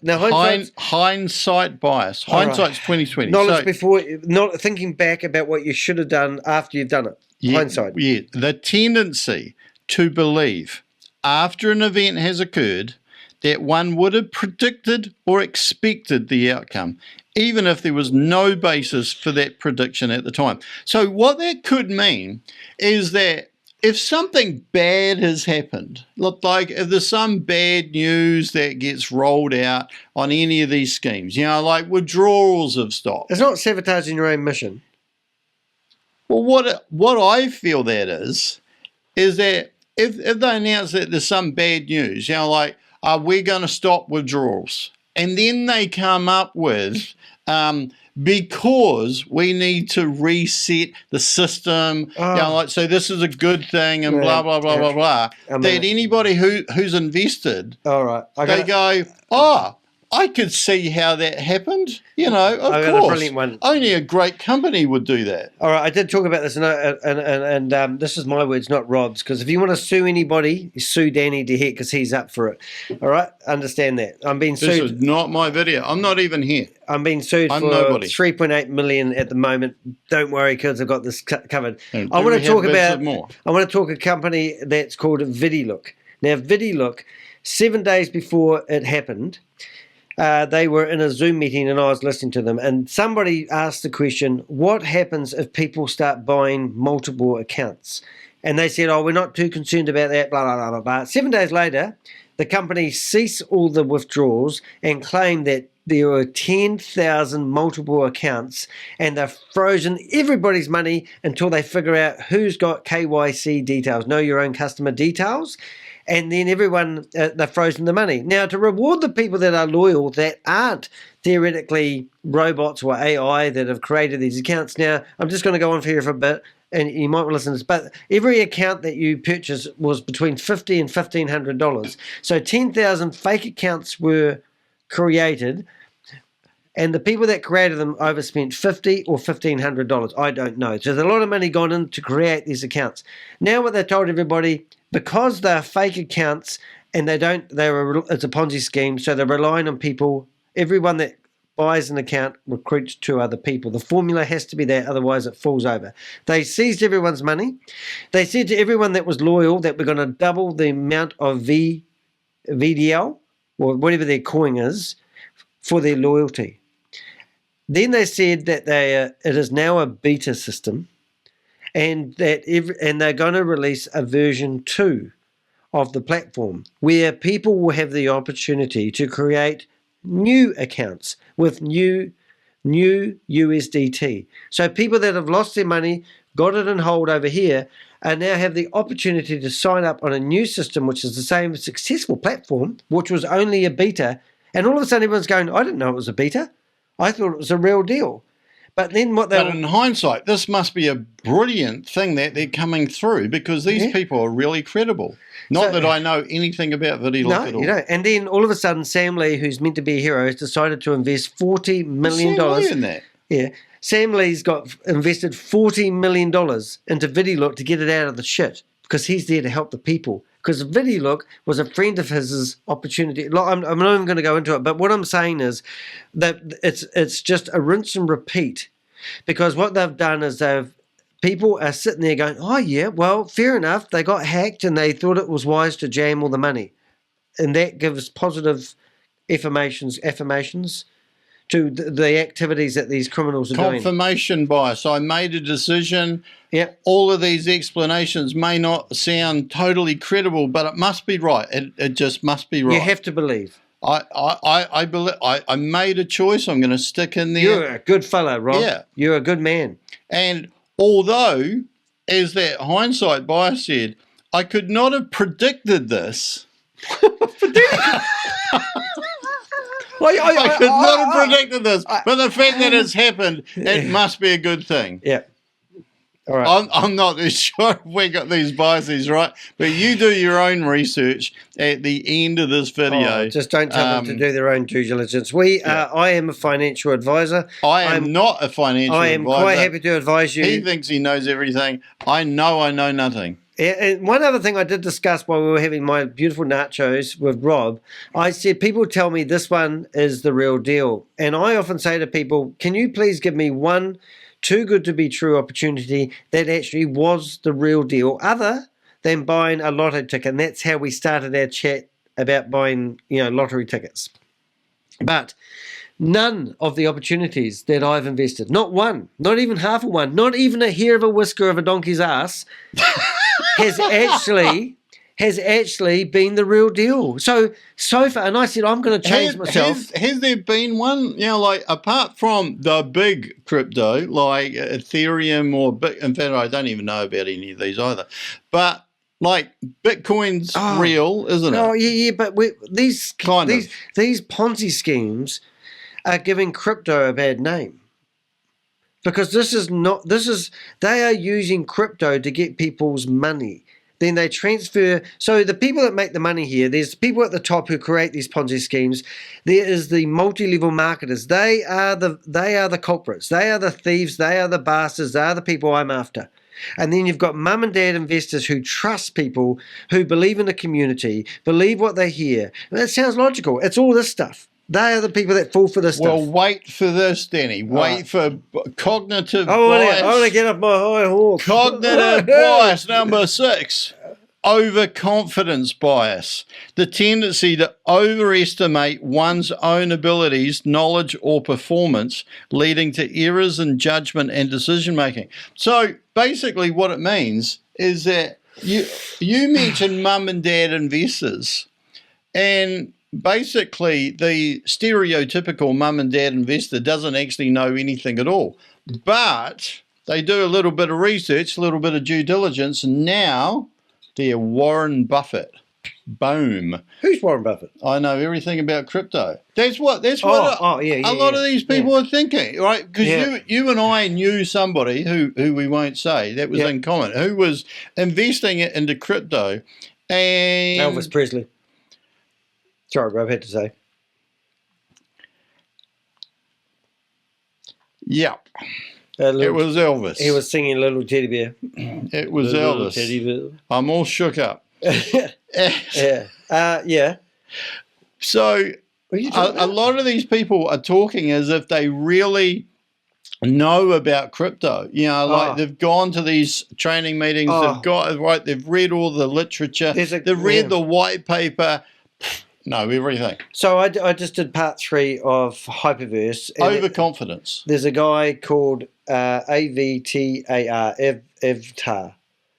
bias. All Hindsight's 2020. Knowledge before, not thinking back about what you should have done after you've done it. Hindsight. Yeah, the tendency to believe after an event has occurred that one would have predicted or expected the outcome, even if there was no basis for that prediction at the time. So what that could mean is that if something bad has happened, like if there's some bad news that gets rolled out on any of these schemes, like withdrawals have stopped. It's not sabotaging your own mission. Well, what I feel that is that if they announce that there's some bad news, we're going to stop withdrawals, and then they come up with because we need to reset the system. So this is a good thing and blah, blah, blah, blah, blah. That anybody who's invested, they go, I could see how that happened. Of course. A brilliant one. Only a great company would do that. All right, I did talk about this, and this is my words, not Rob's, because if you want to sue anybody, sue Danny DeHeck because he's up for it. All right, understand that. I'm being sued. This is not my video. I'm not even here. I'm being sued for $3.8 million at the moment. Don't worry, kids, I've got this covered. I want to talk a company that's called ViDiLOOK. Now, ViDiLOOK, 7 days before it happened, they were in a Zoom meeting and I was listening to them, and somebody asked the question, what happens if people start buying multiple accounts? And they said, we're not too concerned about that, blah, blah, blah, blah, blah. 7 days later, the company ceased all the withdrawals and claimed that there were 10,000 multiple accounts, and they've frozen everybody's money until they figure out who's got KYC details, know your own customer details. And then everyone, they've frozen the money. Now, to reward the people that are loyal, that aren't theoretically robots or AI that have created these accounts. Now, I'm just going to go on for here for a bit, and you might want to listen to this, but every account that you purchase was between $50 and $1,500. So 10,000 fake accounts were created, and the people that created them overspent $50 or $1,500. I don't know. So there's a lot of money gone in to create these accounts. Now what they told everybody, because they're fake accounts and it's a Ponzi scheme, so they're relying on people. Everyone that buys an account recruits two other people. The formula has to be there, otherwise it falls over. They seized everyone's money. They said to everyone that was loyal that we're going to double the amount of VDL, or whatever their coin is, for their loyalty. Then they said that it is now a beta system, and that they're going to release a version 2 of the platform where people will have the opportunity to create new accounts with new USDT. So people that have lost their money, got it in hold over here, and now have the opportunity to sign up on a new system, which is the same successful platform, which was only a beta. And all of a sudden everyone's going, I didn't know it was a beta. I thought it was a real deal. But then But in hindsight, this must be a brilliant thing that they're coming through, because these people are really credible. Not that I know anything about ViDiLOOK at all. You don't. And then all of a sudden, Sam Lee, who's meant to be a hero, has decided to invest $40 million. Sam Lee in that? Yeah. Sam Lee's invested $40 million into ViDiLOOK to get it out of the shit, because he's there to help the people. Because ViDiLOOK was a friend of his opportunity. I'm not even going to go into it, but what I'm saying is that it's just a rinse and repeat, because what they've done is people are sitting there going, oh yeah, well, fair enough, they got hacked and they thought it was wise to jam all the money, and that gives positive affirmations to the activities that these criminals are doing. Confirmation bias. I made a decision. Yep. All of these explanations may not sound totally credible, but it must be right. It just must be right. You have to believe. I believe. I made a choice. I'm going to stick in there. You're a good fellow, Rob. Yeah. You're a good man. And although, as that hindsight bias said, I could not have predicted this. I could not have predicted this, but the fact that it's happened, it must be a good thing. Yeah. All right. I'm not sure if we got these biases right, but you do your own research at the end of this video. Just don't tell them to do their own due diligence. I am a financial advisor. I'm not a financial advisor. I am quite happy to advise you. He thinks he knows everything. I know nothing. And one other thing I did discuss while we were having my beautiful nachos with Rob, I said, people tell me this one is the real deal. And I often say to people, can you please give me one too good to be true opportunity that actually was the real deal, other than buying a lotto ticket? And that's how we started our chat about buying, lottery tickets. But none of the opportunities that I've invested, not one, not even half of one, not even a hair of a whisker of a donkey's ass, has actually been the real deal. So far, and I said, I'm going to change myself. Has there been one, apart from the big crypto, like Ethereum or in fact, I don't even know about any of these either, but like Bitcoin's real, isn't it? Oh, yeah, but these Ponzi schemes are giving crypto a bad name. because they are using crypto to get people's money. Then they transfer. So the people that make the money here, there's people at the top who create these Ponzi schemes. There is the multi-level marketers. They are the culprits. They are the thieves. They are the bastards. They are the people I'm after. And then you've got mum and dad investors who trust people, who believe in the community, believe what they hear. And that sounds logical. It's all this stuff. They are the people that fall for this stuff. Well, wait for this, Danny. Wait for cognitive bias. I want to get off my high horse. Cognitive bias number 6. Overconfidence bias. The tendency to overestimate one's own abilities, knowledge, or performance, leading to errors in judgment and decision making. So basically what it means is that you mentioned mum and dad investors, and basically the stereotypical mum and dad investor doesn't actually know anything at all, but they do a little bit of research, a little bit of due diligence, and now they're Warren Buffett. Boom. Who's Warren Buffett? I know everything about crypto. That's what a lot of these people are thinking, right? Because you and I knew somebody who we won't say, that was in common, who was investing it into crypto, and Elvis Presley. Sorry, bro, I had to say. Yeah. It was Elvis. He was singing Little Teddy Bear. It was Elvis. Teddy Bear. I'm all shook up. Yeah. So a lot of these people are talking as if they really know about crypto. You know, like they've gone to these training meetings, they've read all the literature, they've read the white paper. No, everything. So I just did part 3 of HyperVerse. Overconfidence. There's a guy called AVTAR, Evtar.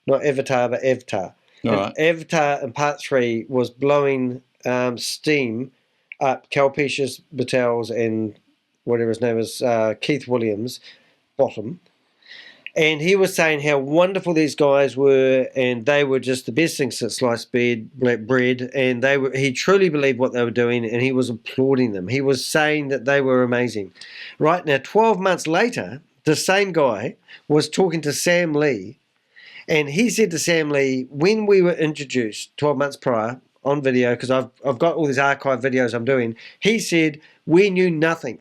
Not Avatar, but Evtar. Right. Evtar in part 3 was blowing steam up Kalpishas Patel's and whatever his name is, Keith Williams' bottom. And he was saying how wonderful these guys were, and they were just the best things since sliced bread. And he truly believed what they were doing, and he was applauding them. He was saying that they were amazing. Right now, 12 months later, the same guy was talking to Sam Lee, and he said to Sam Lee, when we were introduced 12 months prior on video, because I've got all these archive videos I'm doing, he said, we knew nothing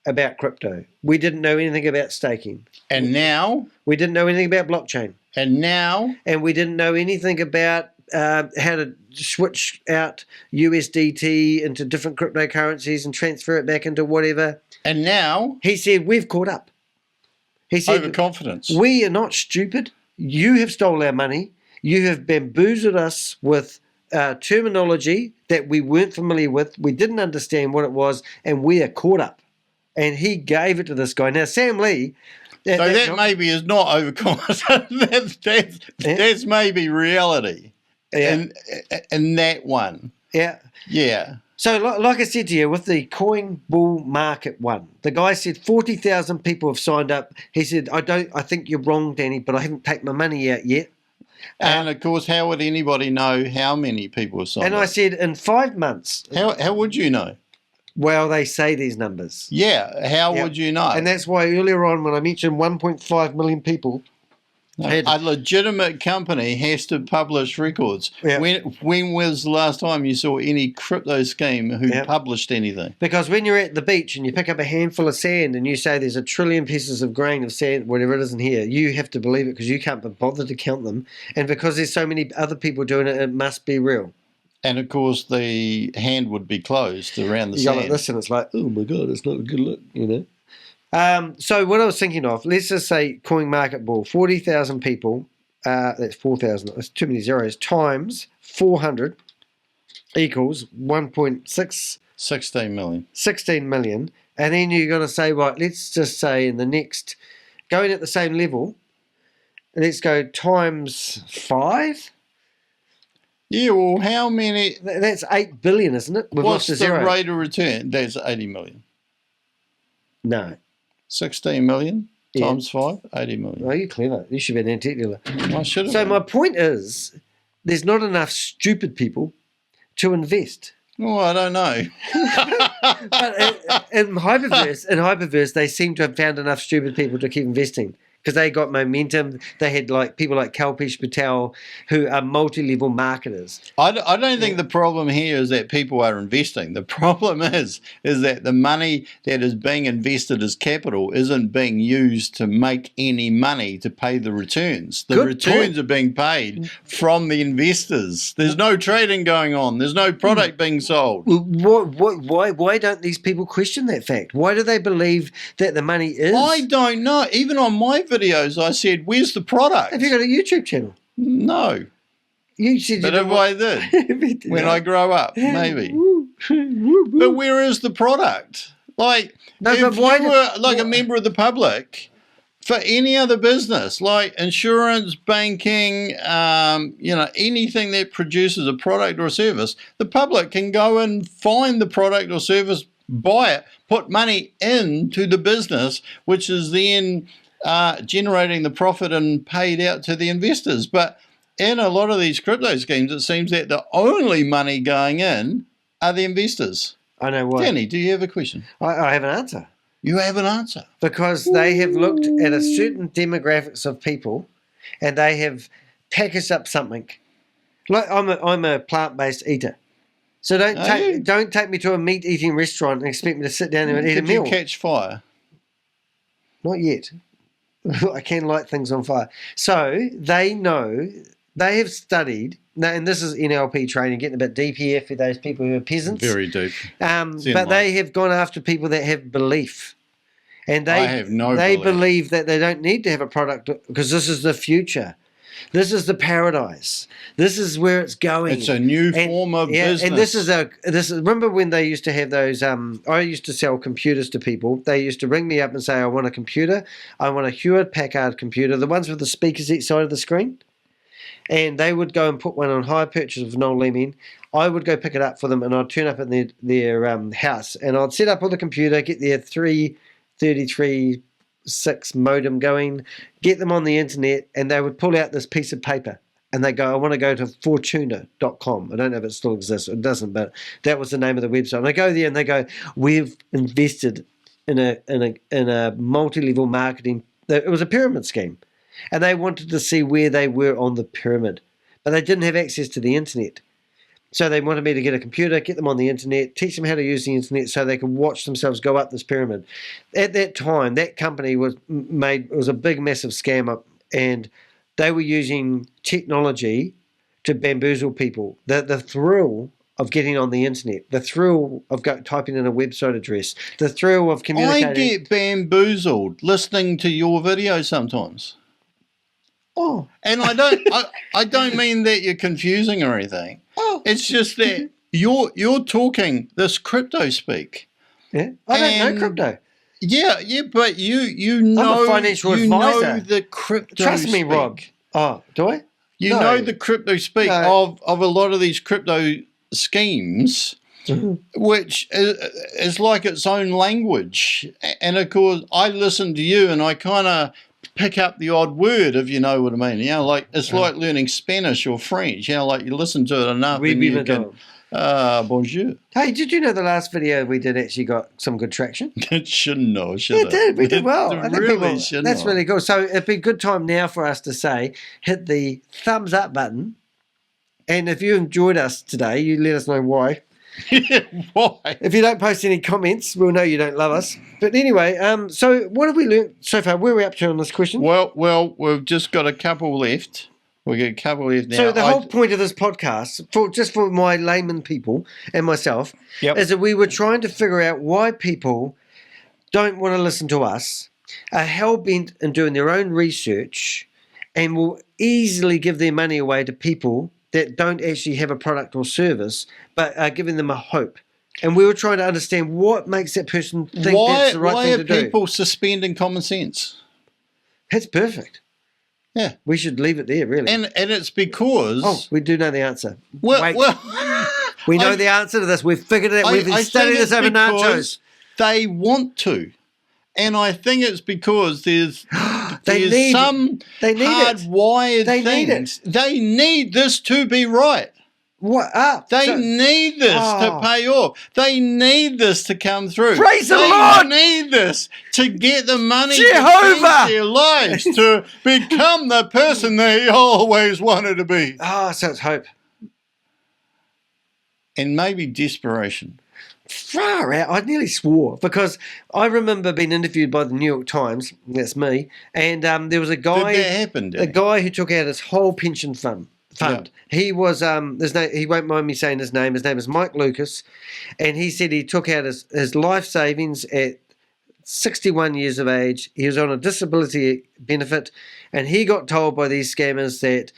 about crypto. We didn't know anything about staking. And now? We didn't know anything about blockchain. And now? And we didn't know anything about how to switch out USDT into different cryptocurrencies and transfer it back into whatever. And now? He said, we've caught up. He said, overconfidence. We are not stupid. You have stole our money. You have bamboozled us with terminology that we weren't familiar with. We didn't understand what it was, and we are caught up. And he gave it to this guy. Now, Sam Lee... that maybe is not overconfidence. That's maybe reality. Yeah. And that one. Yeah. Yeah. So, like I said to you, with the coin bull market one, the guy said 40,000 people have signed up. He said, I think you're wrong, Danny, but I haven't taken my money out yet. And, of course, how would anybody know how many people have signed up? And I said, in 5 months. How would you know? Well, they say these numbers. Yeah, how would you know? And that's why earlier on when I mentioned 1.5 million people. A legitimate company has to publish records. Yeah. When was the last time you saw any crypto scheme who published anything? Because when you're at the beach and you pick up a handful of sand and you say there's 1 trillion pieces of grain of sand, whatever it is in here, you have to believe it because you can't be bothered to count them. And because there's so many other people doing it, it must be real. And, of course, the hand would be closed around the sand. You go like this and it's like, oh, my God, it's not a good look, you know. So what I was thinking of, let's just say coin market bull, 40,000 people, that's 4,000, that's too many zeros, times 400 equals 1.6. 16 million. 16 million. And then you're going to say, right, let's just say in the next, going at the same level, let's go times 5. Yeah, well, how many? That's 8 billion, isn't it? What's the rate of return? That's 80 million. No. 16 million times 5, 80 million. Oh, you're clever. You should be an antique dealer. I should have. So my point is, there's not enough stupid people to invest. Oh, I don't know. But in HyperVerse, they seem to have found enough stupid people to keep investing because they got momentum. They had like people like Kalpesh Patel who are multi-level marketers. I don't think the problem here is that people are investing. The problem is that the money that is being invested as capital isn't being used to make any money to pay the returns. The returns are being paid from the investors. There's no trading going on. There's no product being sold. Why don't these people question that fact? Why do they believe that the money is? I don't know. Even on my videos, I said, "Where's the product?" Have you got a YouTube channel? No. You said But if I did, when I grow up, maybe. But where is the product? Like, if you were like a member of the public, for any other business, like insurance, banking, anything that produces a product or a service, the public can go and find the product or service, buy it, put money into the business, which is then generating the profit and paid out to the investors. But in a lot of these crypto schemes, it seems that the only money going in are the investors. I know why. Danny, do you have a question? I have an answer. You have an answer. Because they have looked at a certain demographics of people and they have packaged up something. Like I'm a plant-based eater. So don't take me to a meat-eating restaurant and expect me to sit down there and eat a meal. Did you catch fire? Not yet. I can light things on fire. So they know, they have studied, and this is NLP training, getting a bit deep here for those people who are peasants. Very deep. But they have gone after people that have belief. And I have no they belief. believe that they don't need to have a product because this is the future. This is the paradise. This is where it's going. It's a new form of business. And this is remember when they used to have those I used to sell computers to people. They used to ring me up and say, I want a computer. I want a Hewlett-Packard computer, the ones with the speakers each side of the screen. And they would go and put one on hire purchase of Noname. I would go pick it up for them and I'd turn up in their house and I'd set up on the computer, get their 333.6 modem going, get them on the internet, and they would pull out this piece of paper and they go, I want to go to fortuna.com. I don't know if it still exists. It doesn't, but that was the name of the website. And I go there and they go, we've invested in a multi-level marketing. It was a pyramid scheme. And they wanted to see where they were on the pyramid. But they didn't have access to the internet. So they wanted me to get a computer, get them on the internet, teach them how to use the internet so they could watch themselves go up this pyramid. At that time, that company was a big, massive scam up, and they were using technology to bamboozle people. The thrill of getting on the internet, the thrill of typing in a website address, the thrill of communicating. I get bamboozled listening to your videos sometimes. Oh, and I don't mean that you're confusing or anything. Oh, it's just that you're talking this crypto speak. Yeah, I don't know crypto. Yeah, but you know, I'm a financial advisor. Know the crypto. Trust me, speak. Rob. Oh, do I? You know the crypto speak of a lot of these crypto schemes. Which is like its own language, and of course I listen to you and I kind of pick up the odd word, if you know what I mean. You know, like it's like learning Spanish or French. You know, like you listen to it enough and you can, bonjour. Hey, did you know the last video we did actually got some good traction? It shouldn't know, should it? Did. We did well. I think really shouldn't. That's really cool. So it'd be a good time now for us to say, hit the thumbs up button. And if you enjoyed us today, you let us know why. Why? If you don't post any comments, we'll know you don't love us. But anyway, so what have we learned so far? Where are we up to on this question? Well, we've just got a couple left. We've got a couple left now. So the whole point of this podcast, for my layman people and myself, is that we were trying to figure out why people don't want to listen to us, are hell-bent in doing their own research, and will easily give their money away to people that don't actually have a product or service, but are giving them a hope. And we were trying to understand what makes that person think that's the right thing to do. Why are people suspending common sense? That's perfect. Yeah. We should leave it there, really. And it's because... Oh, we do know the answer. Well, we know the answer to this. We've figured it out. We've studied this over nachos. They want to. And I think it's because there's some hardwired things. They need this to be right. What? They need this to pay off. They need this to come through. Praise the Lord! They need this to get the money Jehovah! to change their lives, to become the person they always wanted to be. So it's hope. And maybe desperation. Far out. I nearly swore because I remember being interviewed by the New York Times. That's me. And there was a guy. Did that happen? A guy who took out his whole pension fund. Yeah. He was he won't mind me saying his name. His name is Mike Lucas, and he said he took out his life savings at 61 years of age. He was on a disability benefit, and he got told by these scammers that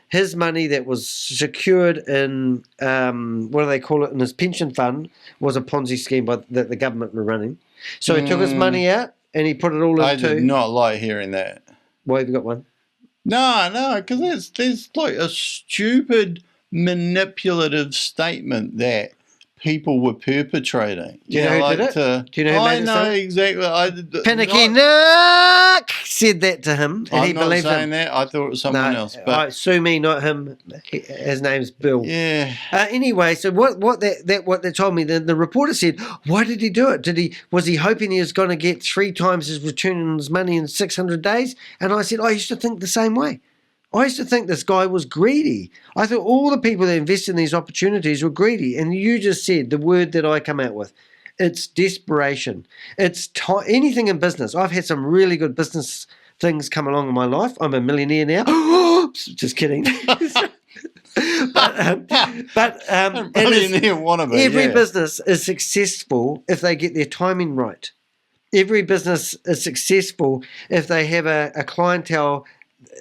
his money that was secured in, what do they call it, in his pension fund was a Ponzi scheme that the government were running. So he took his money out and he put it all into... I did not like hearing that. Why have you got one? No, because there's like a stupid manipulative statement that people were perpetrating. Do you know who did it? Do you know who made it? I know exactly. Panicky Nick said that to him, and he I'm not believed saying him. that. I thought it was someone else. But sue me, not him. His name's Bill. yeah. Anyway, so what they told me, the reporter said, why did he do it? Was he hoping he was going to get 3 times his return on his money in 600 days? And I said, I used to think the same way. I used to think this guy was greedy. I thought all the people that invest in these opportunities were greedy. And you just said the word that I come out with. It's desperation. It's anything in business. I've had some really good business things come along in my life. I'm a millionaire now. Just kidding. but every business is successful if they get their timing right. Every business is successful if they have a clientele.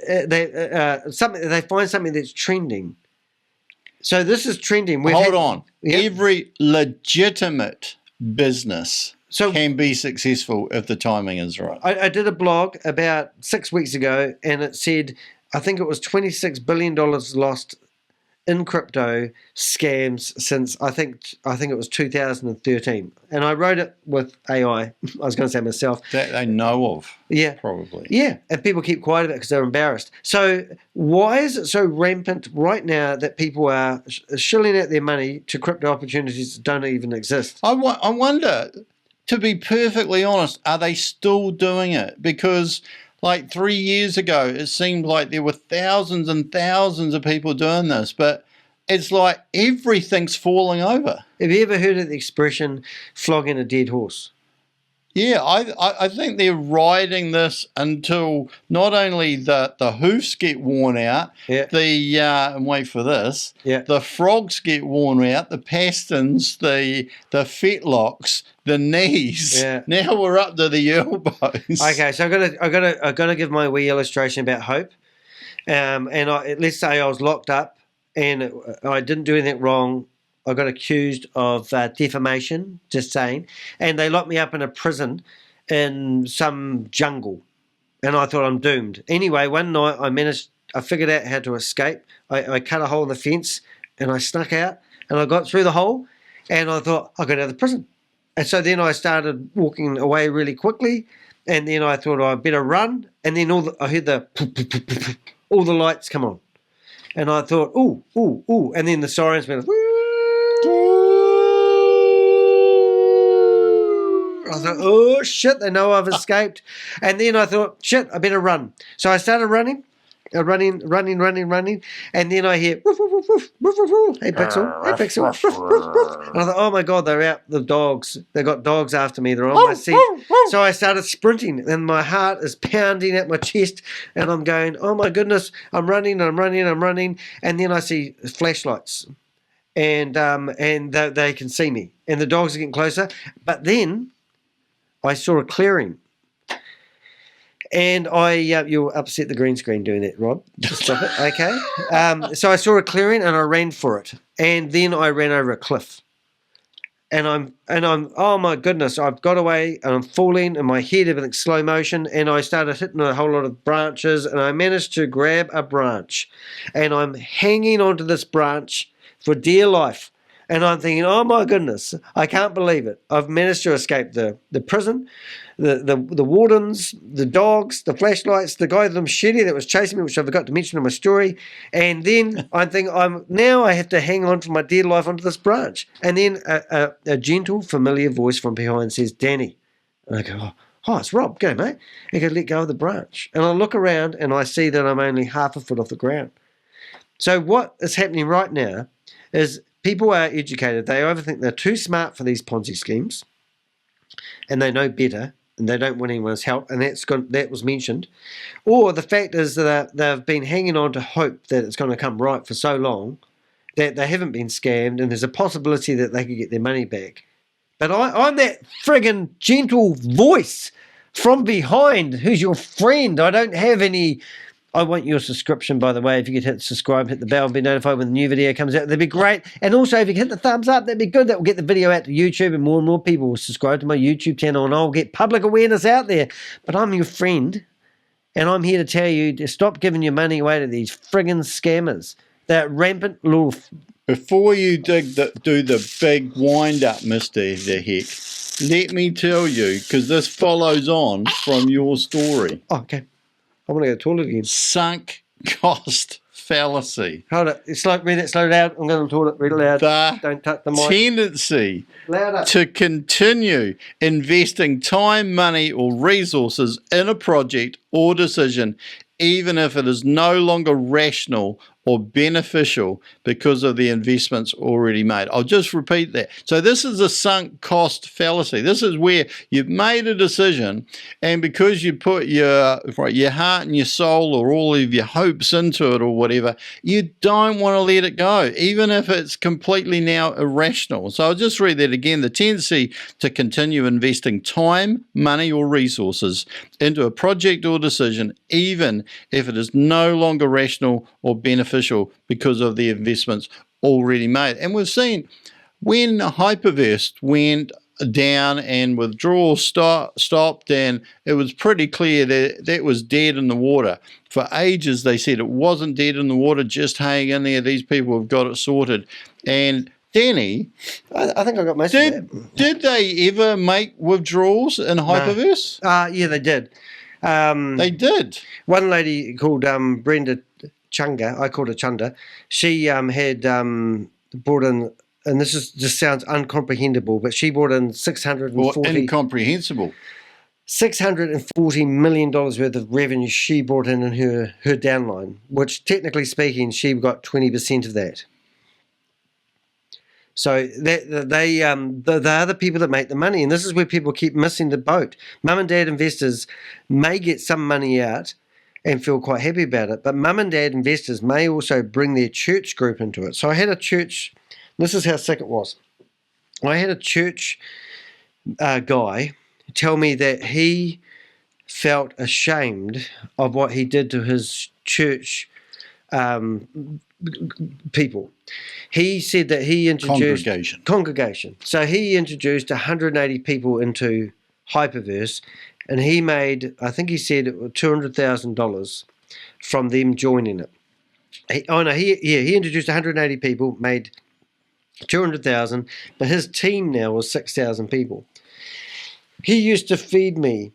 They find something that's trending. So this is trending. Hold on. Yeah. Every legitimate business can be successful if the timing is right. I did a blog about 6 weeks ago, and it said, I think it was $26 billion lost in crypto scams since I think it was 2013, and I wrote it with AI. I was going to say myself that they know of. Yeah, probably. Yeah, and people keep quiet about it because they're embarrassed. So why is it so rampant right now that people are shilling out their money to crypto opportunities that don't even exist? I wonder, to be perfectly honest, are they still doing it? Because like 3 years ago, it seemed like there were thousands and thousands of people doing this, but it's like everything's falling over. Have you ever heard of the expression flogging a dead horse? Yeah, I think they're riding this until not only the hoofs get worn out, and wait for this, the frogs get worn out, the pastons, the fetlocks, the knees. Yeah. Now we're up to the elbows. Okay, so I got to give my wee illustration about hope. Let's say I was locked up and I didn't do anything wrong. I got accused of defamation, just saying, and they locked me up in a prison in some jungle, and I thought I'm doomed. Anyway, one night I figured out how to escape. I cut a hole in the fence, and I snuck out, and I got through the hole, and I thought I got out of the prison. And so then I started walking away really quickly, and then I thought I better run, and then I heard all the lights come on, and I thought, ooh, ooh, ooh, and then the sirens went. I thought, oh shit, they know I've escaped. And then I thought, shit, I better run. So I started running, and then I hear woof, woof, woof, woof, woof, woof. Hey Pixel, hey Pixel, woof, woof, woof. And I thought, oh my god, they're out, the dogs. They got dogs after me, they're on my seat. So I started sprinting, and my heart is pounding at my chest, and I'm going, oh my goodness, I'm running, and then I see flashlights. And they can see me, and the dogs are getting closer. But then I saw a clearing, and you'll upset the green screen doing that, Rob. Just stop it, okay? So I saw a clearing, and I ran for it, and then I ran over a cliff, and I'm oh my goodness, I've got away, and I'm falling, and my head everything's slow motion, and I started hitting a whole lot of branches, and I managed to grab a branch, and I'm hanging onto this branch for dear life, And I'm thinking, oh my goodness, I can't believe it. I've managed to escape the prison, the wardens, the dogs, the flashlights, the guy with the machete that was chasing me, which I forgot to mention in my story. And then I think now I have to hang on for my dear life onto this branch. And then a gentle, familiar voice from behind says, Danny. And I go, oh, it's Rob. Go, mate. He goes, let go of the branch. And I look around and I see that I'm only half a foot off the ground. So what is happening right now is people are educated. They either think they're too smart for these Ponzi schemes and they know better and they don't want anyone's help, and that was mentioned. Or the fact is that they've been hanging on to hope that it's going to come right for so long that they haven't been scammed and there's a possibility that they could get their money back. But I'm that friggin' gentle voice from behind who's your friend. I don't have any... I want your subscription, by the way. If you could hit subscribe, hit the bell, and be notified when the new video comes out, that'd be great. And also, if you could hit the thumbs up, that'd be good. That will get the video out to YouTube, and more people will subscribe to my YouTube channel, and I'll get public awareness out there. But I'm your friend, and I'm here to tell you to stop giving your money away to these friggin' scammers. They're rampant little... Before you do the big wind-up, Mr. The Heck, let me tell you, because this follows on from your story. Oh, okay. I want to go to the toilet again. Sunk cost fallacy. Hold it. It's like, read it slow down. I'm going to the toilet. Read it loud. Don't touch the mic. Tendency Louder. to continue investing time, money, or resources in a project or decision, even if it is no longer rational or beneficial because of the investments already made. I'll just repeat that. So this is a sunk cost fallacy. This is where you've made a decision, and because you put your heart and your soul or all of your hopes into it or whatever, you don't want to let it go, even if it's completely now irrational. So I'll just read that again. The tendency to continue investing time, money, or resources into a project or decision, even if it is no longer rational or beneficial because of the investments already made. And we've seen when HyperVerse went down and withdrawals stopped, and it was pretty clear that that was dead in the water. For ages they said it wasn't dead in the water, just hang in there, these people have got it sorted. And Danny, I think I got most of that. Did they ever make withdrawals in HyperVerse? No. Yeah, they did. They did. One lady called Brenda Chunga, I called her Chunda, she had brought in, and this just sounds incomprehensible, but she brought in incomprehensible. $640 million worth of revenue she brought in her downline, which technically speaking, she got 20% of that. So they are the people that make the money, and this is where people keep missing the boat. Mum and dad investors may get some money out and feel quite happy about it, but mum and dad investors may also bring their church group into it. So I had a church, this is how sick it was. I had a church guy tell me that he felt ashamed of what he did to his church people. He said that he introduced congregation. So he introduced 180 people into HyperVerse, and he made, I think he said, $200,000 from them joining it. He introduced 180 people, made 200,000, but his team now was 6,000 people. He used to feed me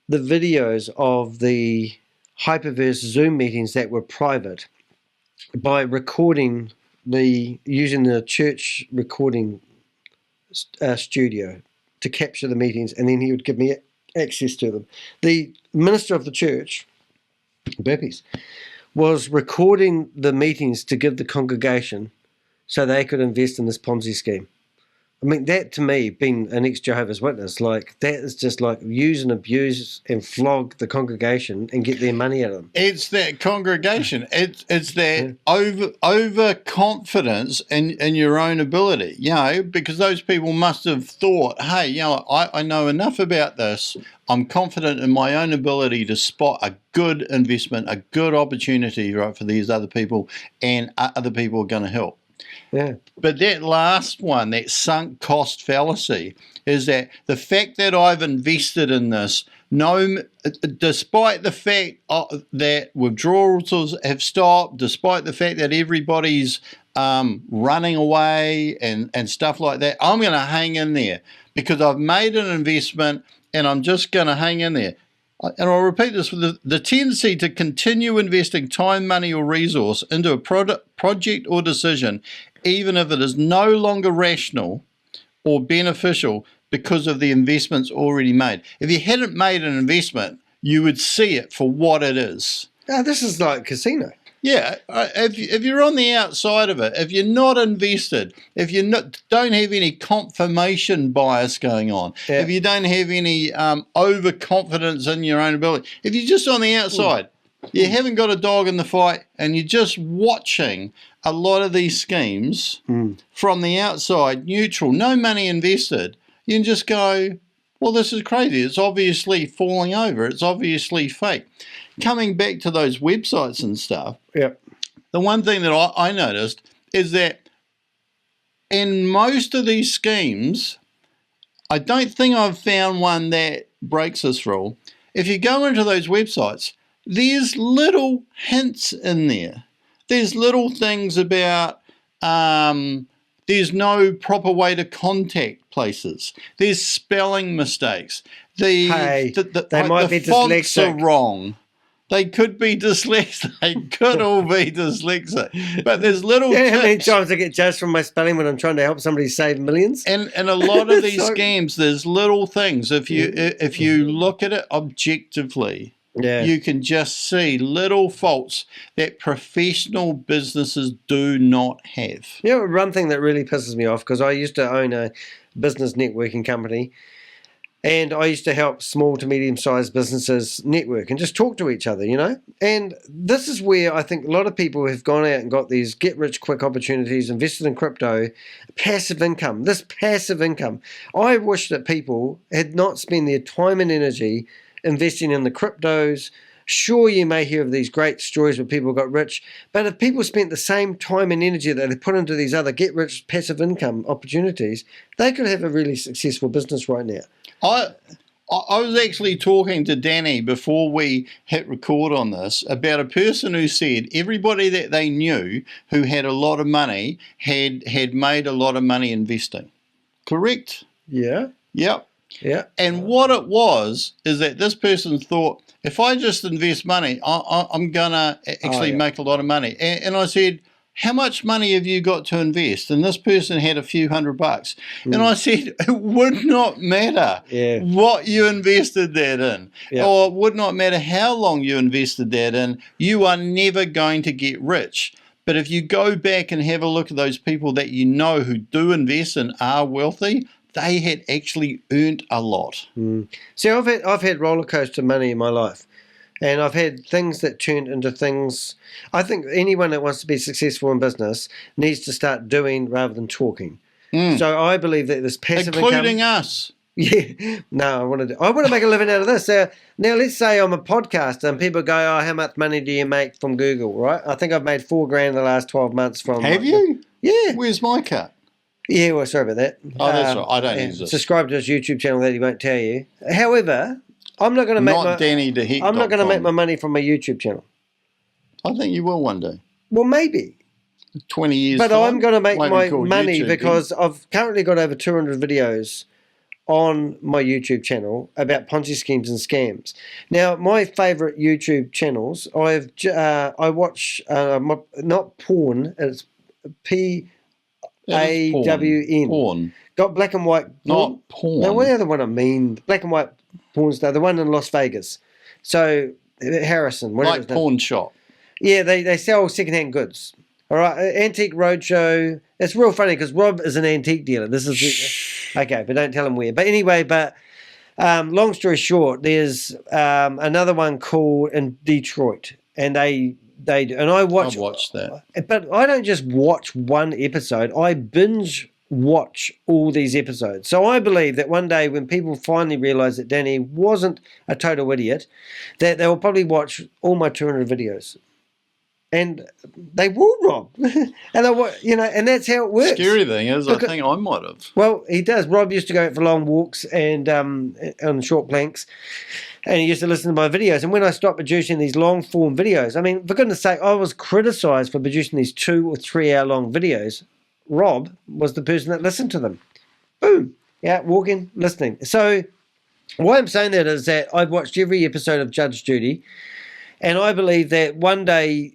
the videos of the HyperVerse Zoom meetings that were private by recording using the church recording studio to capture the meetings, and then he would give me access to them. The minister of the church, burpees, was recording the meetings to give the congregation so they could invest in this Ponzi scheme. I mean, that to me, being an ex-Jehovah's Witness, like that is just like use and abuse and flog the congregation and get their money out of them. It's that congregation. It's that overconfidence in your own ability, because those people must have thought, hey, I know enough about this. I'm confident in my own ability to spot a good investment, a good opportunity, right, for these other people, and other people are going to help. Yeah. But that last one, that sunk cost fallacy, is that the fact that I've invested in this No, despite the fact that withdrawals have stopped, despite the fact that everybody's running away and stuff like that, I'm going to hang in there because I've made an investment and I'm just going to hang in there. And I'll repeat this, the tendency to continue investing time, money, or resource into a project or decision, even if it is no longer rational or beneficial because of the investments already made. If you hadn't made an investment, you would see it for what it is. This is like casino. Yeah, if you're on the outside of it, if you're not invested, if you don't have any confirmation bias going on, if you don't have any overconfidence in your own ability, if you're just on the outside, you haven't got a dog in the fight, and you're just watching a lot of these schemes from the outside, neutral, no money invested, you can just go, well, this is crazy. It's obviously falling over. It's obviously fake. Coming back to those websites and stuff, the one thing that I noticed is that in most of these schemes, I don't think I've found one that breaks this rule. If you go into those websites, there's little hints in there. There's little things about there's no proper way to contact places. There's spelling mistakes. They might be fonts dyslexic. Are wrong. They could be dyslexic. They could all be dyslexic. But there's little how many tips. times I get judged from my spelling when I'm trying to help somebody save millions? And a lot of these scams, there's little things. If you look at it objectively, you can just see little faults that professional businesses do not have. One thing that really pisses me off, because I used to own a business networking company, and I used to help small to medium-sized businesses network and just talk to each other, And this is where I think a lot of people have gone out and got these get-rich-quick opportunities, invested in crypto, passive income. This passive income. I wish that people had not spent their time and energy investing in the cryptos. Sure, you may hear of these great stories where people got rich, but if people spent the same time and energy that they put into these other get-rich passive income opportunities, they could have a really successful business right now. I was actually talking to Danny before we hit record on this about a person who said everybody that they knew who had a lot of money had made a lot of money investing. Correct? Yeah. Yep. Yeah. And what it was is that this person thought, if I just invest money, I'm going to actually make a lot of money. And I said, how much money have you got to invest? And this person had a few $100. And I said, it would not matter what you invested that in, or it would not matter how long you invested that in. You are never going to get rich. But if you go back and have a look at those people that you know who do invest and are wealthy, they had actually earned a lot. See, I've had roller coaster money in my life. And I've had things that turned into things. I think anyone that wants to be successful in business needs to start doing rather than talking. So I believe that this passive including income, us. Yeah. No, I want to make a living out of this. Now, let's say I'm a podcaster and people go, oh, how much money do you make from Google, right? I think I've made $4,000 in the last 12 months from... Have you? Yeah. Where's my cut? Yeah, well, sorry about that. Oh, that's right. I don't use it. Subscribe to his YouTube channel that he won't tell you. However... I'm not going to make I'm not going to make my money from my YouTube channel. I think you will one day. Well, maybe. 20 years. But I'm going to make my money YouTube, because I've currently got over 200 videos on my YouTube channel about Ponzi schemes and scams. Now, my favorite YouTube channels, I watch not porn. It's PAWN. Porn. Got black and white. Not porn. No, what the other one I mean? Black and white porn star, the one in Las Vegas. So Harrison, whatever. Like pawn shop. Yeah, they sell secondhand goods. All right, Antique Roadshow. It's real funny because Rob is an antique dealer. This is okay, but don't tell him where. But anyway, long story short, there's another one called in Detroit, and they do, and I've watched that. But I don't just watch one episode. I binge watch all these episodes. So I believe that one day when people finally realize that Danny wasn't a total idiot, that they will probably watch all my 200 videos. And they will, Rob. And and that's how it works. Scary thing is, I think I might have. Well, he does. Rob used to go out for long walks and on short planks. and he used to listen to my videos. And when I stopped producing these long-form videos, I mean, for goodness sake, I was criticised for producing these 2 or 3 hour long videos. Rob was the person that listened to them. Boom. Yeah, walking, listening. So why I'm saying that is that I've watched every episode of Judge Judy, and I believe that one day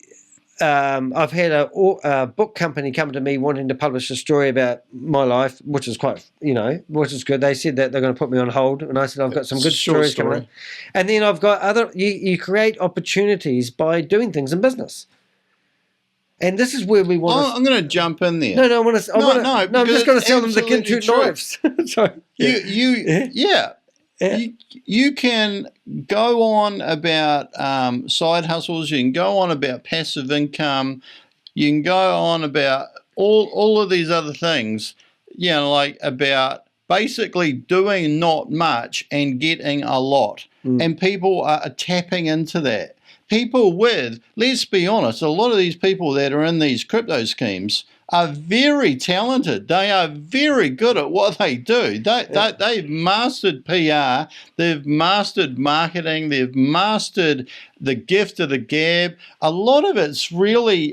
I've had a book company come to me wanting to publish a story about my life, which is quite, which is good. They said that they're going to put me on hold, and I said I've got some good stories coming in. And then I've got other. You create opportunities by doing things in business, and this is where we want. I'm going to jump in there. No, I want to. I'm just going to sell them the Gintu knives. Sorry. You can go on about side hustles. You can go on about passive income. You can go on about all of these other things, like about basically doing not much and getting a lot. And people are tapping into that. People with, let's be honest, a lot of these people that are in these crypto schemes are very talented. They are very good at what they do. They've mastered PR. They've mastered marketing. They've mastered the gift of the gab. A lot of it's really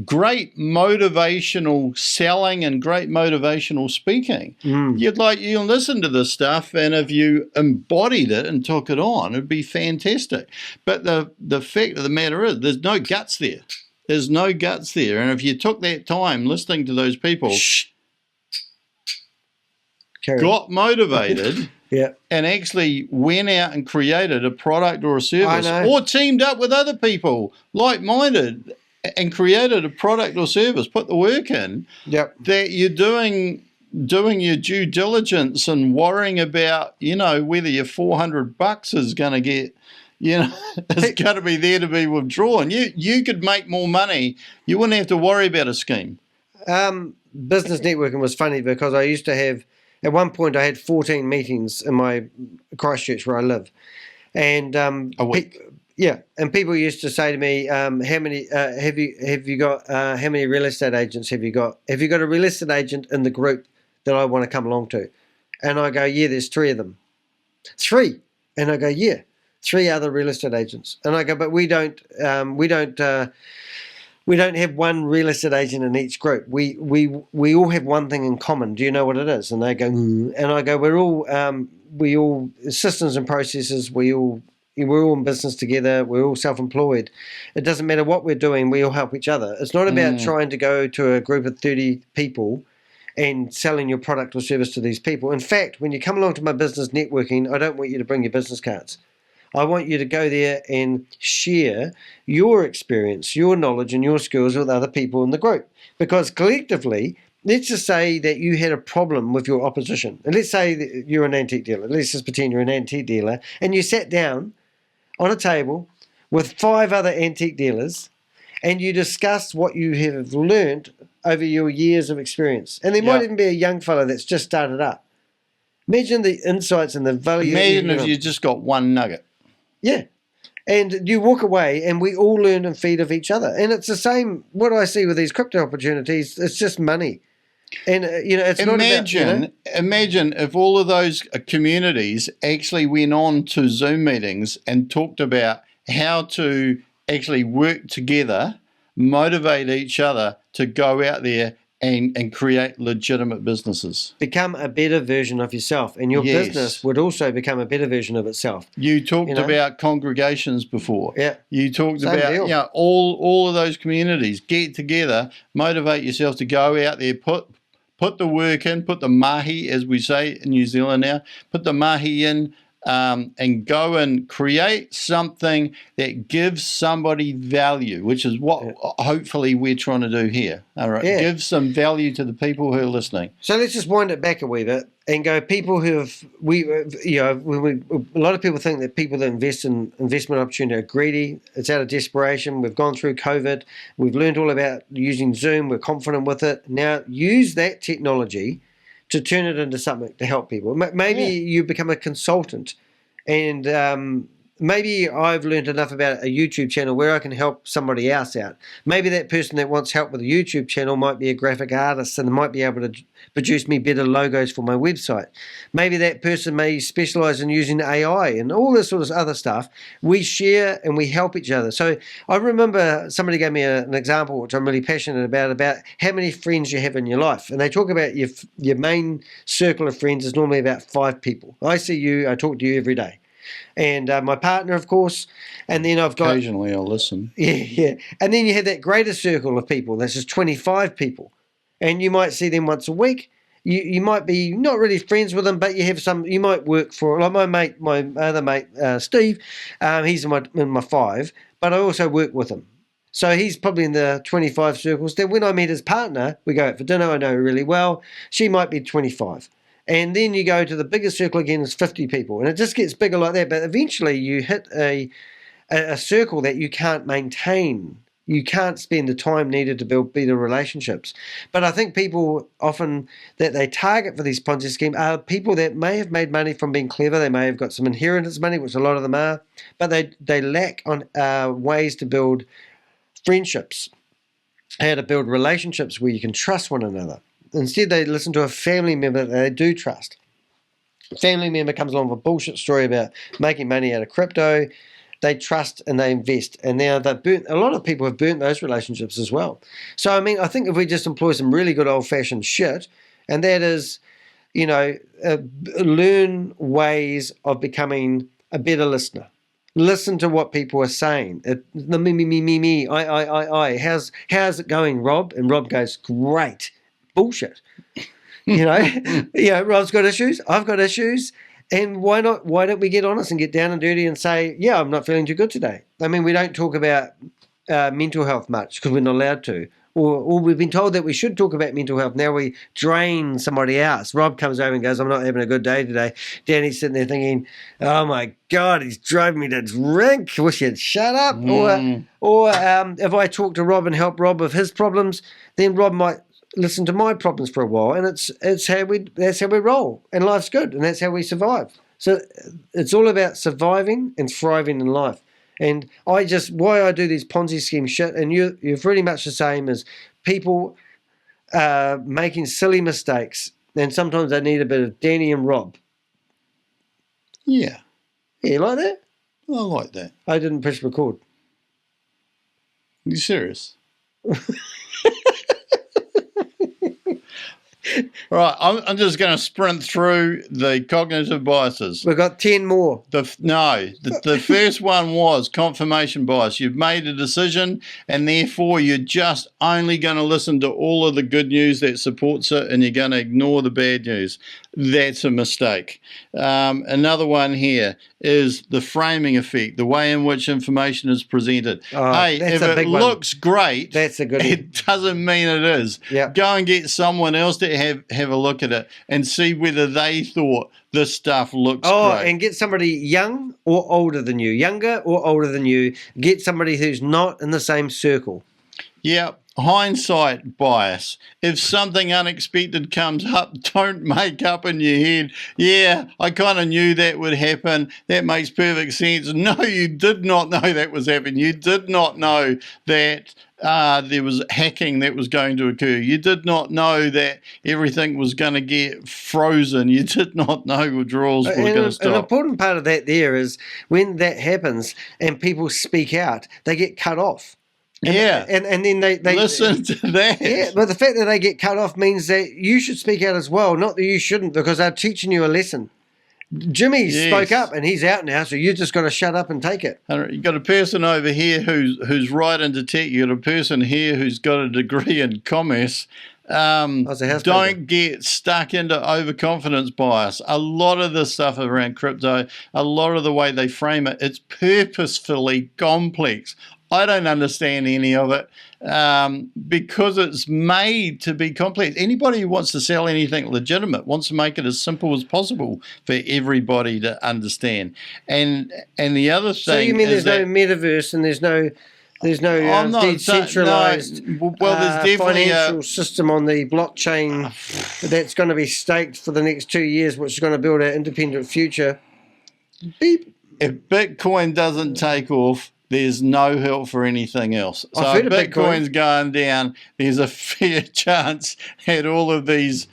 great motivational selling and great motivational speaking. You listen to this stuff, and if you embodied it and took it on, it'd be fantastic. But the fact of the matter is, there's no guts there. There's no guts there. And if you took that time listening to those people, got motivated, and actually went out and created a product or a service, or teamed up with other people like-minded and created a product or service, put the work in, that you're doing your due diligence and worrying about, whether your $400 is going to get, it's got to be there to be withdrawn. You could make more money. You wouldn't have to worry about a scheme. Business networking was funny because I used to have, at one point I had 14 meetings in my Christchurch where I live. And a week. And people used to say to me, how many have you got, how many real estate agents have you got? Have you got a real estate agent in the group that I want to come along to? And I go, yeah, there's 3 of them. 3. And I go, yeah. 3 other real estate agents, and I go, but we don't have one real estate agent in each group. We all have one thing in common. Do you know what it is? And they go, and I go, we all systems and processes. We're all in business together. We're all self-employed. It doesn't matter what we're doing. We all help each other. It's not about trying to go to a group of 30 people and selling your product or service to these people. In fact, when you come along to my business networking, I don't want you to bring your business cards. I want you to go there and share your experience, your knowledge, and your skills with other people in the group. Because collectively, let's just say that you had a problem with your opposition. And let's say that you're an antique dealer. Let's just pretend you're an antique dealer. And you sat down on a table with 5 other antique dealers and you discussed what you have learned over your years of experience. And there might even be a young fellow that's just started up. Imagine the insights and the value. Imagine if you just got one nugget. Yeah. And you walk away and we all learn and feed of each other. And it's the same, what I see with these crypto opportunities, it's just money. And, it's Imagine if all of those communities actually went on to Zoom meetings and talked about how to actually work together, motivate each other to go out there and create legitimate businesses. Become a better version of yourself, and your business would also become a better version of itself. You talked about congregations before. Yeah. You talked about all of those communities. Get together, motivate yourself to go out there, put the work in, put the mahi, as we say in New Zealand now, put the mahi in, and go and create something that gives somebody value, which is what hopefully we're trying to do here. All right, give some value to the people who are listening. So let's just wind it back a wee bit and go. People who have a lot of people think that people that invest in investment opportunity are greedy. It's out of desperation. We've gone through COVID. We've learned all about using Zoom. We're confident with it. Now use that technology to turn it into something to help people. Maybe you become a consultant and maybe I've learned enough about a YouTube channel where I can help somebody else out. Maybe that person that wants help with a YouTube channel might be a graphic artist and might be able to produce me better logos for my website. Maybe that person may specialize in using AI and all this sort of other stuff. We share and we help each other. So I remember somebody gave me an example, which I'm really passionate about how many friends you have in your life. And they talk about your main circle of friends is normally about 5 people. I see you, I talk to you every day. And my partner, of course, and then I've got... Occasionally I'll listen. Yeah. And then you have that greater circle of people. That's just 25 people. And you might see them once a week. You might be not really friends with them, but you have some... You might work for... Like my other mate, Steve, he's in my 5, but I also work with him. So he's probably in the 25 circles. Then when I meet his partner, we go out for dinner. I know her really well. She might be 25. And then you go to the biggest circle again, is 50 people. And it just gets bigger like that. But eventually you hit a circle that you can't maintain. You can't spend the time needed to build better relationships. But I think people often that they target for these Ponzi schemes are people that may have made money from being clever. They may have got some inheritance money, which a lot of them are. But they lack on ways to build friendships, how to build relationships where you can trust one another. Instead, they listen to a family member that they do trust. A family member comes along with a bullshit story about making money out of crypto. They trust and they invest. And now a lot of people have burnt those relationships as well. So, I mean, I think if we just employ some really good old-fashioned shit, and that is, learn ways of becoming a better listener. Listen to what people are saying. The me, I. How's it going, Rob? And Rob goes, great. Bullshit. Rob's got issues, I've got issues, and why don't we get honest and get down and dirty and say, yeah, I'm not feeling too good today. I mean, we don't talk about mental health much because we're not allowed to, or we've been told that we should talk about mental health. Now we drain somebody else. Rob comes over and goes, I'm not having a good day today. Danny's sitting there thinking, oh my God, he's driving me to drink. Wish he'd shut up. Or if I talk to Rob and help Rob with his problems, then Rob might listen to my problems for a while, and that's how we roll, and life's good, and that's how we survive. So it's all about surviving and thriving in life. And why I do these Ponzi scheme shit, and you're pretty much the same as people making silly mistakes, and sometimes they need a bit of Danny and Rob. Yeah. You like that? I like that. I didn't push record. Are you serious? Right, I'm just going to sprint through the cognitive biases. We've got 10 more. The first one was confirmation bias. You've made a decision, and therefore you're just only going to listen to all of the good news that supports it, and you're going to ignore the bad news. That's a mistake. Another one here is the framing effect, the way in which information is presented. Hey, if it looks great, that's a good one. It doesn't mean it is. Yep. Go and get someone else to have a look at it and see whether they thought this stuff looks great. And get somebody young or older than you, younger or older than you. Get somebody who's not in the same circle. Yeah. Hindsight bias. If something unexpected comes up, don't make up in your head, yeah, I kind of knew that would happen. That makes perfect sense. No, you did not know that was happening. You did not know that there was hacking that was going to occur. You did not know that everything was going to get frozen. You did not know withdrawals were going to stop. An important part of that there is when that happens and people speak out, they get cut off. And then they listen to that. Yeah, but the fact that they get cut off means that you should speak out as well, not that you shouldn't, because they're teaching you a lesson. Jimmy spoke up and he's out now, so you just got to shut up and take it. You've got a person over here who's right into tech. You've got a person here who's got a degree in commerce. Don't get stuck into overconfidence bias. A lot of the stuff around crypto, a lot of the way they frame it, it's purposefully complex. I don't understand any of it because it's made to be complex. Anybody who wants to sell anything legitimate wants to make it as simple as possible for everybody to understand. And the other thing, so you mean there's no metaverse and there's no decentralized there's definitely financial system on the blockchain that's going to be staked for the next 2 years, which is going to build an independent future? Beep. if Bitcoin doesn't take off, there's no help for anything else. So I've if heard of Bitcoin's going down, there's a fair chance that all of these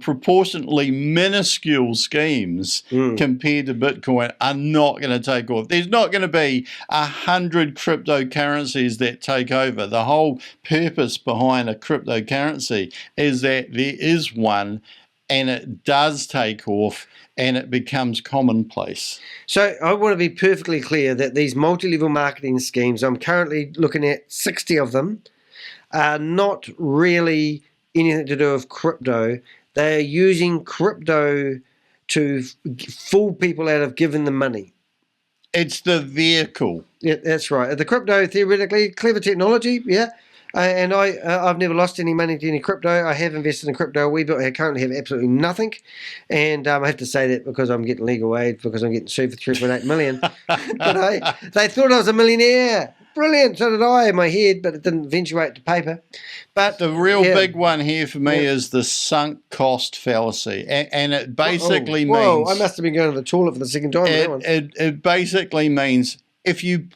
proportionately minuscule schemes compared to Bitcoin are not going to take off. There's not going to be 100 cryptocurrencies that take over. The whole purpose behind a cryptocurrency is that there is one and it does take off and it becomes commonplace. So I want to be perfectly clear that these multi-level marketing schemes, I'm currently looking at 60 of them, are not really anything to do with crypto. They are using crypto to fool people out of giving them money. It's the vehicle. Yeah, that's right. The crypto, theoretically, clever technology, yeah. And I've never lost any money to any crypto. I have invested in crypto a wee bit. I currently have absolutely nothing. And I have to say that because I'm getting legal aid, because I'm getting sued for 3.8 million. But they thought I was a millionaire. Brilliant. So did I in my head, but it didn't eventuate to paper. But the real big one here for me is the sunk cost fallacy. And it basically means... Whoa, I must have been going to the toilet for the second time. It basically means if you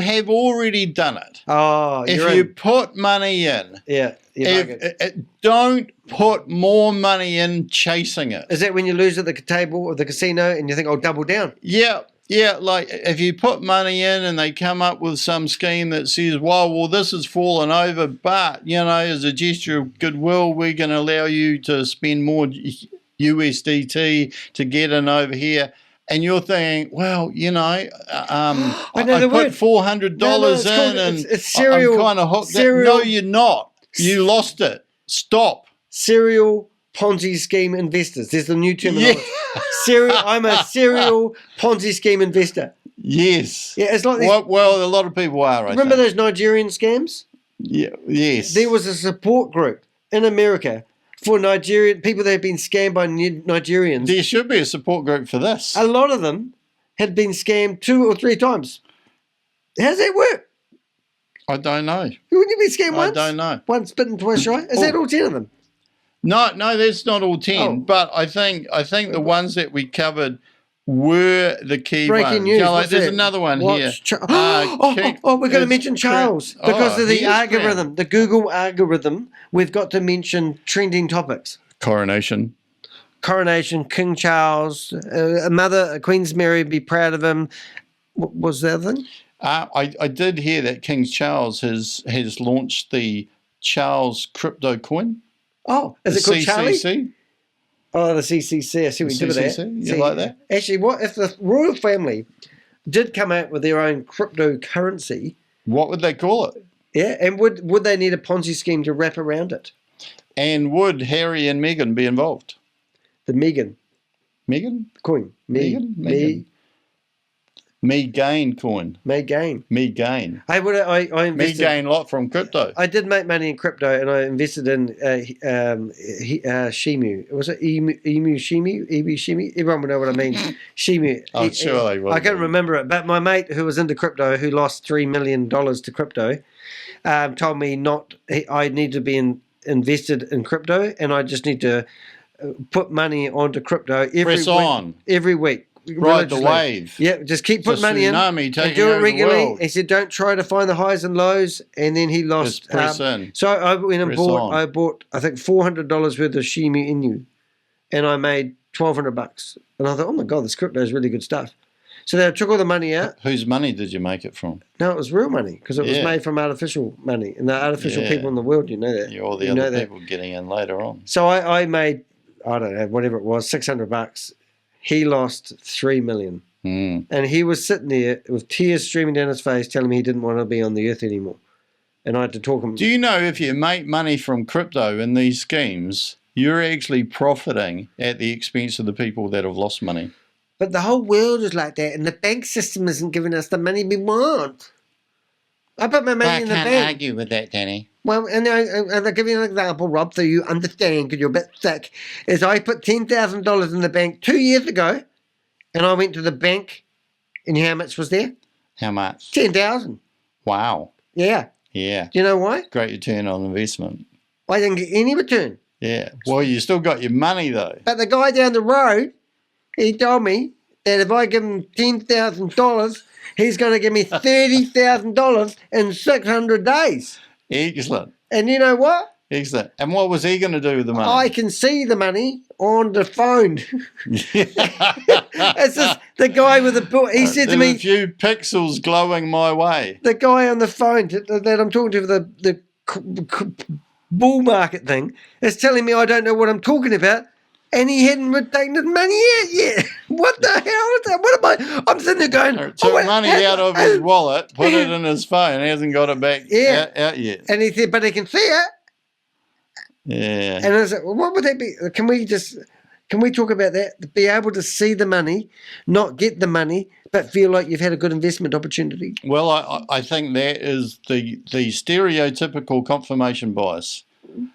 have already done it, if you put money in, don't put more money in chasing it. Is that when you lose at the table or the casino and you think, I'll double down? Yeah, like if you put money in and they come up with some scheme that says, well, this has fallen over, but, as a gesture of goodwill, we're going to allow you to spend more USDT to get in over here. And you're thinking, well, I put $400 in and it's serial, I'm kind of hooked. No, you're not. You lost it. Stop. Serial Ponzi scheme investors. There's the new terminology. I'm a serial Ponzi scheme investor. Yes. Yeah, it's like well, a lot of people are. Remember those Nigerian scams? Yeah. Yes. There was a support group in America for Nigerian people that had been scammed by Nigerians. There should be a support group for this. A lot of them had been scammed 2 or 3 times. How does that work? I don't know. Wouldn't you be scammed once? I don't know. Once bitten, twice shy? Is that all 10 of them? No, that's not all 10. But I think the ones that we covered were the key Breaking ones. news. There's another one here. We're going to mention Charles because of the algorithm, the Google algorithm. We've got to mention trending topics. Coronation, King Charles, Queen's Mary, be proud of him. What was the other thing? I did hear that King Charles has launched the Charles crypto coin. Oh, is it called CCC? Charlie? Oh, the CCC. I see what you did with that. You like that? Actually, what if the royal family did come out with their own cryptocurrency? What would they call it? Yeah, and would they need a Ponzi scheme to wrap around it? And would Harry and Meghan be involved? The Meghan coin. Me gain coin. Me gain. I invested. Me gain a lot from crypto. I did make money in crypto, and I invested in Shemu. Was it Emu Shemu? Everyone would know what I mean. Shemu. I'm sure they will. I can't remember it, but my mate who was into crypto, who lost $3 million to crypto, told me I need to be invested in crypto, and I just need to put money onto crypto every week. Ride the wave. Yeah, just keep putting money in and do it regularly. He said, don't try to find the highs and lows. And then he lost. Just press in. So I went and bought, I think, $400 worth of Shemu Inu. And I made $1,200. And I thought, oh my God, this crypto is really good stuff. So they took all the money out. Whose money did you make it from? No, it was real money because it was made from artificial money. And the artificial people in the world, you know that. Yeah, all the other people getting in later on. So I made, I don't know, whatever it was, $600. He lost $3 million. And he was sitting there with tears streaming down his face telling me he didn't want to be on the earth anymore. And I had to talk him. Do you know if you make money from crypto in these schemes, you're actually profiting at the expense of the people that have lost money? But the whole world is like that, and the bank system isn't giving us the money we want. I put my money in the bank. I can't argue with that, Danny. Well, and I'll give you an example, Rob, so you understand, because you're a bit thick, is I put $10,000 in the bank 2 years ago, and I went to the bank, and how much was there? How much? $10,000. Wow. Yeah. Yeah. Do you know why? Great return on investment. I didn't get any return. Yeah. Well, you still got your money, though. But the guy down the road, he told me, that if I give him $10,000, he's going to give me $30,000 in 600 days. Excellent. And you know what? Excellent. And what was he going to do with the money? I can see the money on the phone. It's just the guy with the book. He said to me, a few pixels glowing my way. The guy on the phone that I'm talking to for the bull market thing is telling me I don't know what I'm talking about, and he hadn't taken the money out yet. What the hell is that? What am I? I'm sitting there going, took money out of his wallet, put it in his phone, hasn't got it back out yet. And he said, but he can see it. Yeah. And I was like, well, what would that be? Can we talk about that? Be able to see the money, not get the money, but feel like you've had a good investment opportunity. Well, I think that is the stereotypical confirmation bias.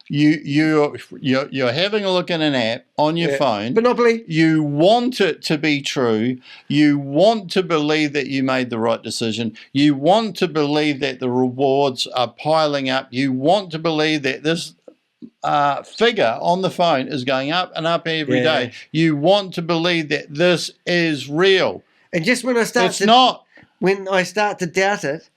You're having a look at an app on your phone. Monopoly. You want it to be true. You want to believe that you made the right decision. You want to believe that the rewards are piling up. You want to believe that this figure on the phone is going up and up every day. You want to believe that this is real. And just when I start when I start to doubt it,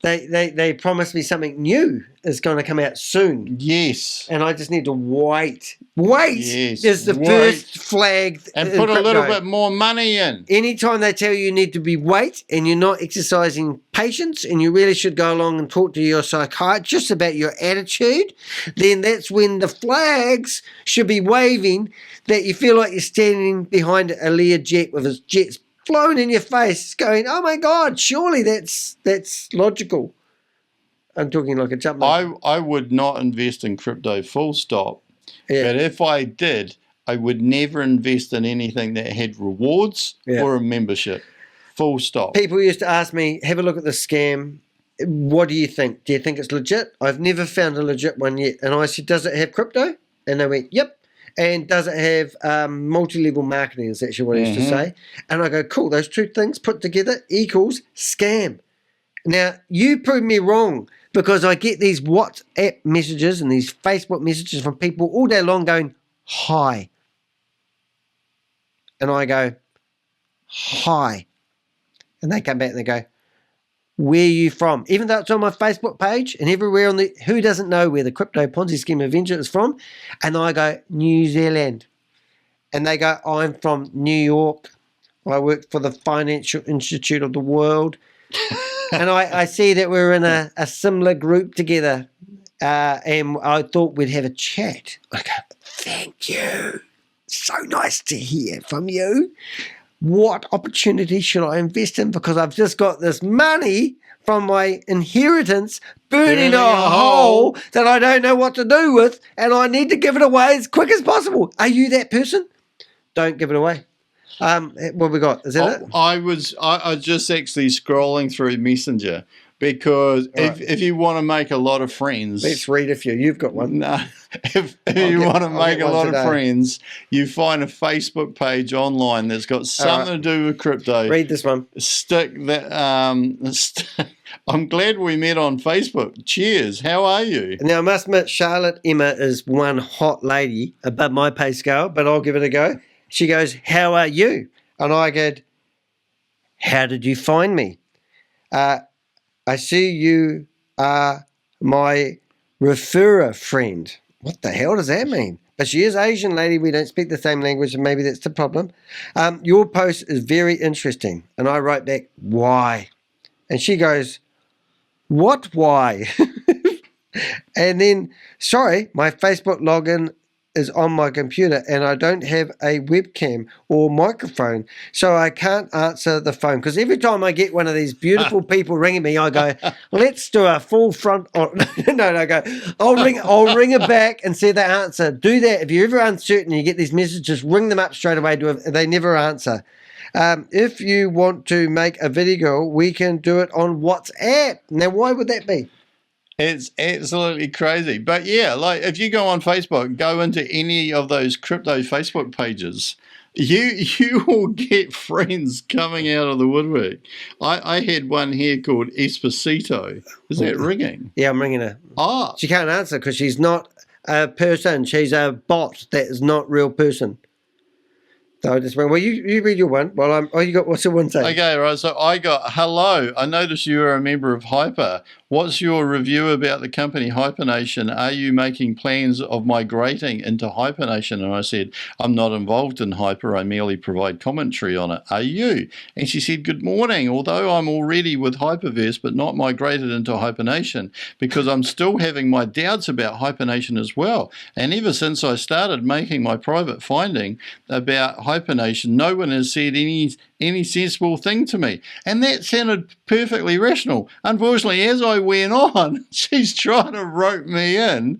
they promise me something new is going to come out soon. Yes. And I just need to wait. Yes. Is the first flag. And put a little bit more money in. Anytime they tell you need to be wait and you're not exercising patience and you really should go along and talk to your psychiatrist about your attitude, then that's when the flags should be waving that you feel like you're standing behind a Learjet with his jets flowing in your face going, oh my God, surely that's logical. I'm talking like a jump. I would not invest in crypto, full stop. Yeah. But if I did, I would never invest in anything that had rewards or a membership. Full stop. People used to ask me, have a look at the scam. What do you think? Do you think it's legit? I've never found a legit one yet. And I said, does it have crypto? And they went, yep. And does it have multi-level marketing is actually what I used to say. And I go, cool, those two things put together equals scam. Now, you prove me wrong because I get these WhatsApp messages and these Facebook messages from people all day long going, hi. And I go, hi. And they come back and they go, where are you from? Even though it's on my Facebook page and everywhere on the, who doesn't know where the crypto Ponzi scheme Avenger is from? And I go, New Zealand. And they go, I'm from New York. I work for the Financial Institute of the World. And I see that we're in a similar group together. And I thought we'd have a chat. I go, thank you. So nice to hear from you. What opportunity should I invest in? Because I've just got this money from my inheritance burning a hole that I don't know what to do with, and I need to give it away as quick as possible. Are you that person? Don't give it away. What we got? Is that it? I was just actually scrolling through Messenger because if you want to make a lot of friends, let's read a few. You've got one. No, if you want to make a lot of friends, you find a Facebook page online that's got something to do with crypto. Read this one. Stick that. I'm glad we met on Facebook. Cheers. How are you? Now I must admit, Charlotte Emma is one hot lady above my pay scale, but I'll give it a go. She goes, how are you? And I go, how did you find me? I see you are my referrer friend. What the hell does that mean? But she is Asian lady. We don't speak the same language, and maybe that's the problem. Your post is very interesting. And I write back, why? And she goes, what why? And then, sorry, my Facebook login is on my computer and I don't have a webcam or microphone, so I can't answer the phone. Because every time I get one of these beautiful people ringing me, I go, let's do a full front. I'll ring it back and see the answer. Do that. If you're ever uncertain and you get these messages, ring them up straight away. They never answer. If you want to make a video, we can do it on WhatsApp. Now, why would that be? It's absolutely crazy. But yeah, like if you go on Facebook, go into any of those crypto Facebook pages, you will get friends coming out of the woodwork. I had one here called Esposito. Is that ringing? Yeah, I'm ringing her. Oh. She can't answer because she's not a person. She's a bot that is not a real person. So I just went, well, you read your one while I'm. Oh, you got what's the one saying? Okay, right. So I got, hello. I noticed you are a member of Hyper. What's your review about the company Hypernation? Are you making plans of migrating into Hypernation? And I said, I'm not involved in Hyper. I merely provide commentary on it. Are you? And she said, good morning. Although I'm already with HyperVerse, but not migrated into Hypernation because I'm still having my doubts about Hypernation as well. And ever since I started making my private finding about Hypernation, no one has said any sensible thing to me. And that sounded perfectly rational. Unfortunately, as I went on, she's trying to rope me in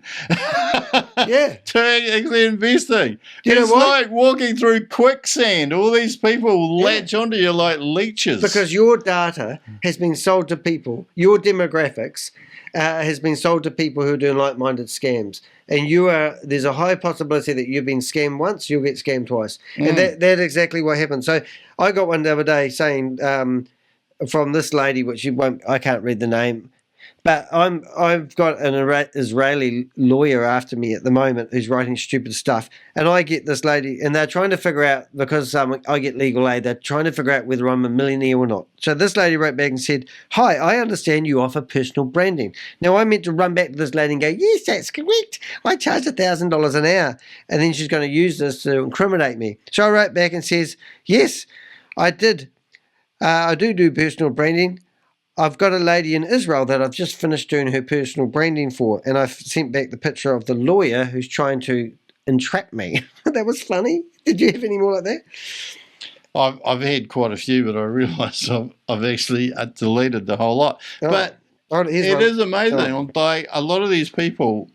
Yeah. to actually investing. You know It's what? like walking through quicksand. All these people latch onto you like leeches. Because your data has been sold to people, your demographics has been sold to people who are doing like-minded scams. And there's a high possibility that you've been scammed once, you'll get scammed twice. And that's exactly what happened. So I got one the other day saying from this lady, which I can't read the name, but I've got an Israeli lawyer after me at the moment who's writing stupid stuff, and I get this lady, and they're trying to figure out, because I get legal aid, they're trying to figure out whether I'm a millionaire or not. So this lady wrote back and said, hi, I understand you offer personal branding. Now I meant to run back to this lady and go, yes, that's correct. I charge $1,000 an hour, and then she's going to use this to incriminate me. So I wrote back and says, yes, I did. I do personal branding. I've got a lady in Israel that I've just finished doing her personal branding for, and I've sent back the picture of the lawyer who's trying to entrap me. That was funny. Did you have any more like that? I've had quite a few, but I realised I've actually deleted the whole lot. But it is amazing. Like, a lot of these people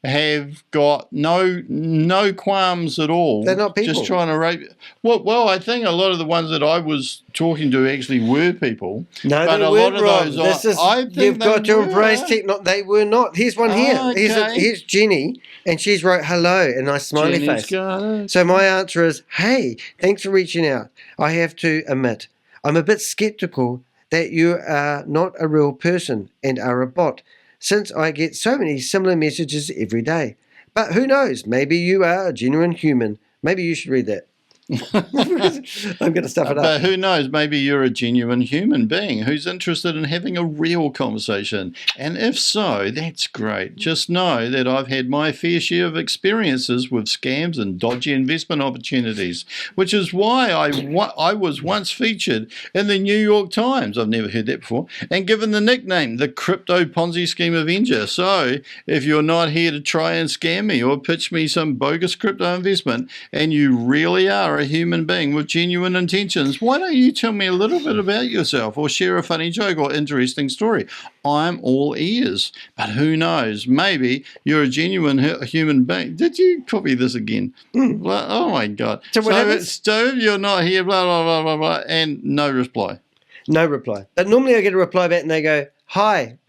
have got no qualms at all. They're not people. Just trying to rape. Well, I think a lot of the ones that I was talking to actually were people. No, but they a weren't, lot of Rob. those, I think you've got to embrace were. technology. They were not. Here's one here. Okay. Here's Jenny, and she's wrote hello, a nice smiley Jenny's face. got it. So my answer is, hey, thanks for reaching out. I have to admit, I'm a bit skeptical that you are not a real person and are a bot, since I get so many similar messages every day. But who knows? Maybe you are a genuine human. Maybe you should read that. I'm going to stuff it up. But who knows? Maybe you're a genuine human being who's interested in having a real conversation. And if so, that's great. Just know that I've had my fair share of experiences with scams and dodgy investment opportunities, which is why I was once featured in the New York Times. I've never heard that before. And given the nickname, the Crypto Ponzi Scheme Avenger. So if you're not here to try and scam me or pitch me some bogus crypto investment, and you really are a human being with genuine intentions, why don't you tell me a little bit about yourself or share a funny joke or interesting story? I'm all ears. But who knows? Maybe you're a genuine human being. Did you copy this again? Oh my God. So you're not here, blah, blah, blah, blah, blah, and no reply. No reply. But normally I get a reply back and they go, hi.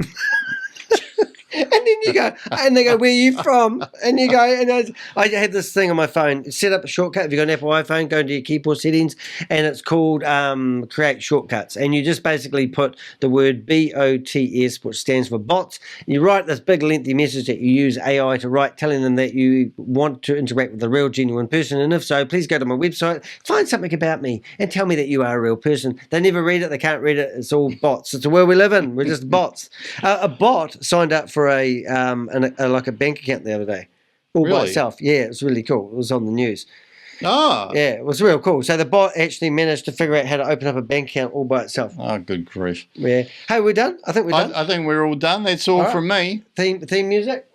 And then you go, and they go, where are you from? And you go, and I had this thing on my phone, set up a shortcut. If you've got an Apple iPhone, go into your keyboard settings, and it's called Create Shortcuts. And you just basically put the word BOTS, which stands for bots. You write this big lengthy message that you use AI to write, telling them that you want to interact with a real genuine person. And if so, please go to my website, find something about me, and tell me that you are a real person. They never read it. They can't read it. It's all bots. It's the world we live in. We're just bots. A bot signed up for like a bank account the other day, all by itself. Yeah, it was really cool. It was on the news. Ah, yeah, it was real cool. So the bot actually managed to figure out how to open up a bank account all by itself. Oh, good grief! Yeah. Hey, we're done. I think we're done. I think we're all done. That's all right. from me. Theme music.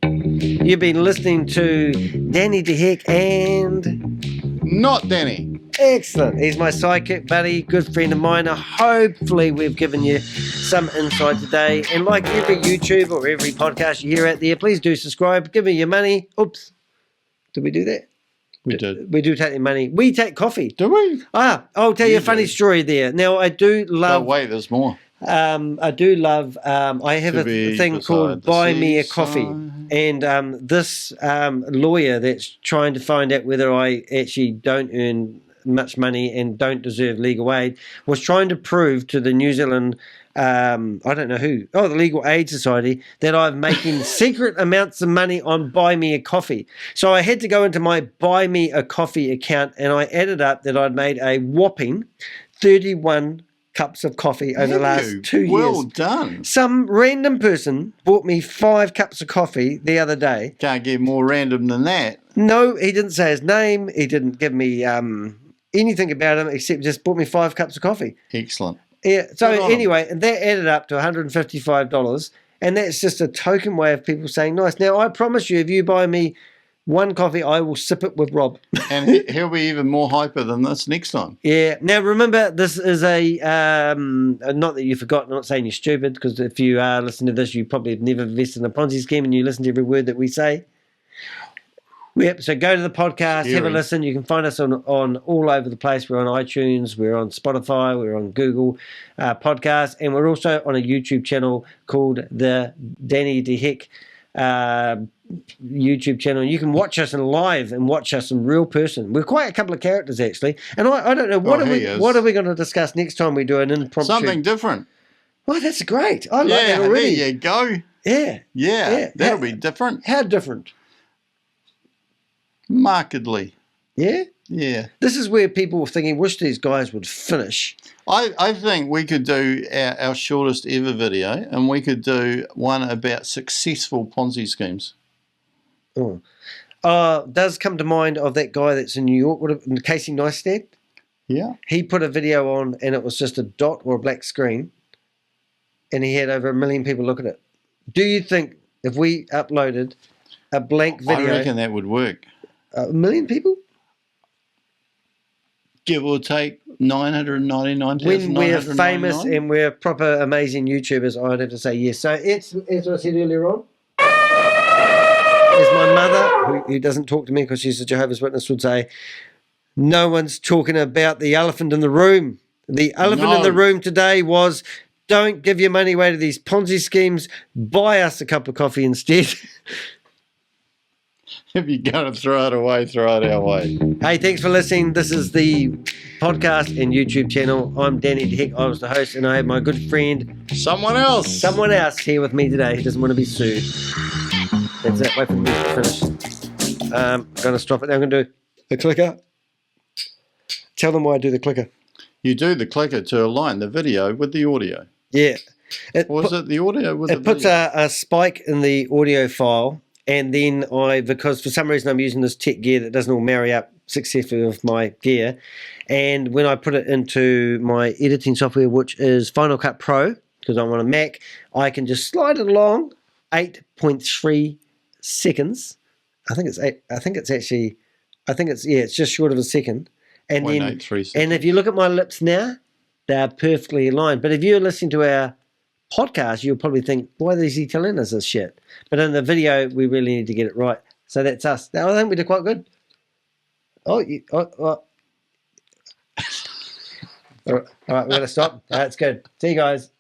You've been listening to Danny DeHeck and not Danny. Excellent. He's my sidekick buddy, good friend of mine. Hopefully we've given you some insight today. And like every YouTube or every podcast you hear out there, please do subscribe. Give me your money. Oops. Did we do that? We did. We do take the money. We take coffee. Do we? I'll tell you a funny story there. Now, I do love... Oh, wait, there's more. I do love... I have a thing called Buy Me a Coffee. And this lawyer that's trying to find out whether I actually don't earn much money and don't deserve legal aid, was trying to prove to the New Zealand, I don't know who, the Legal Aid Society, that I'm making secret amounts of money on Buy Me a Coffee. So I had to go into my Buy Me a Coffee account, and I added up that I'd made a whopping 31 cups of coffee over the last 2 years. Well done. Some random person bought me 5 cups of coffee the other day. Can't get more random than that. No, he didn't say his name. He didn't give me anything about him except just bought me 5 cups of coffee. Excellent. Yeah. So anyway, that added up to $155, and that's just a token way of people saying nice. Now, I promise you, if you buy me 1 coffee, I will sip it with Rob. And he'll be even more hyper than this next time. Yeah. Now, remember, this is a, not that you forgot, I'm not saying you're stupid, because if you are listening to this, you probably have never invested in a Ponzi scheme and you listen to every word that we say. Yep, so go to the podcast, have a listen. You can find us on all over the place. We're on iTunes, we're on Spotify, we're on Google Podcasts, and we're also on a YouTube channel called the Danny De Heck YouTube channel. You can watch us in live and watch us in real person. We're quite a couple of characters, actually. And I don't know, what are we going to discuss next time we do an impromptu? Something different. Well, that's great. I like that already. There you go. Yeah. That'll be different. How different? Markedly. Yeah? Yeah. This is where people were thinking, wish these guys would finish. I think we could do our shortest ever video, and we could do one about successful Ponzi schemes. Oh. Does come to mind of that guy that's in New York, Casey Neistat. Yeah. He put a video on, and it was just a dot or a black screen, and he had over 1 million people look at it. Do you think if we uploaded a blank video... I reckon that would work. 1 million people? Give or take 999,000. When we're famous and we're proper amazing YouTubers, I'd have to say yes. So it's, as I said earlier on, as my mother, who doesn't talk to me because she's a Jehovah's Witness, would say, no one's talking about the elephant in the room. The elephant in the room today was, don't give your money away to these Ponzi schemes. Buy us a cup of coffee instead. If you're going to throw it away, throw it our way. Hey, thanks for listening. This is the podcast and YouTube channel. I'm Danny De Heck. I was the host, and I have my good friend... Someone else here with me today. He doesn't want to be sued. That's it. Wait for me to finish. I'm going to stop it now. I'm going to do the clicker. Tell them why I do the clicker. You do the clicker to align the video with the audio. Yeah. Or is it the audio with the video? It puts a spike in the audio file. And then because for some reason I'm using this tech gear that doesn't all marry up successfully with my gear, and when I put it into my editing software, which is Final Cut Pro, because I'm on a Mac, I can just slide it along 8.3 seconds. It's just short of a second. And then, and if you look at my lips now, they're perfectly aligned. But if you're listening to our podcast, you'll probably think, why is he telling us this shit? But in the video, we really need to get it right. So that's us. Now, I think we did quite good. All right, we're going to stop. That's good. See you guys.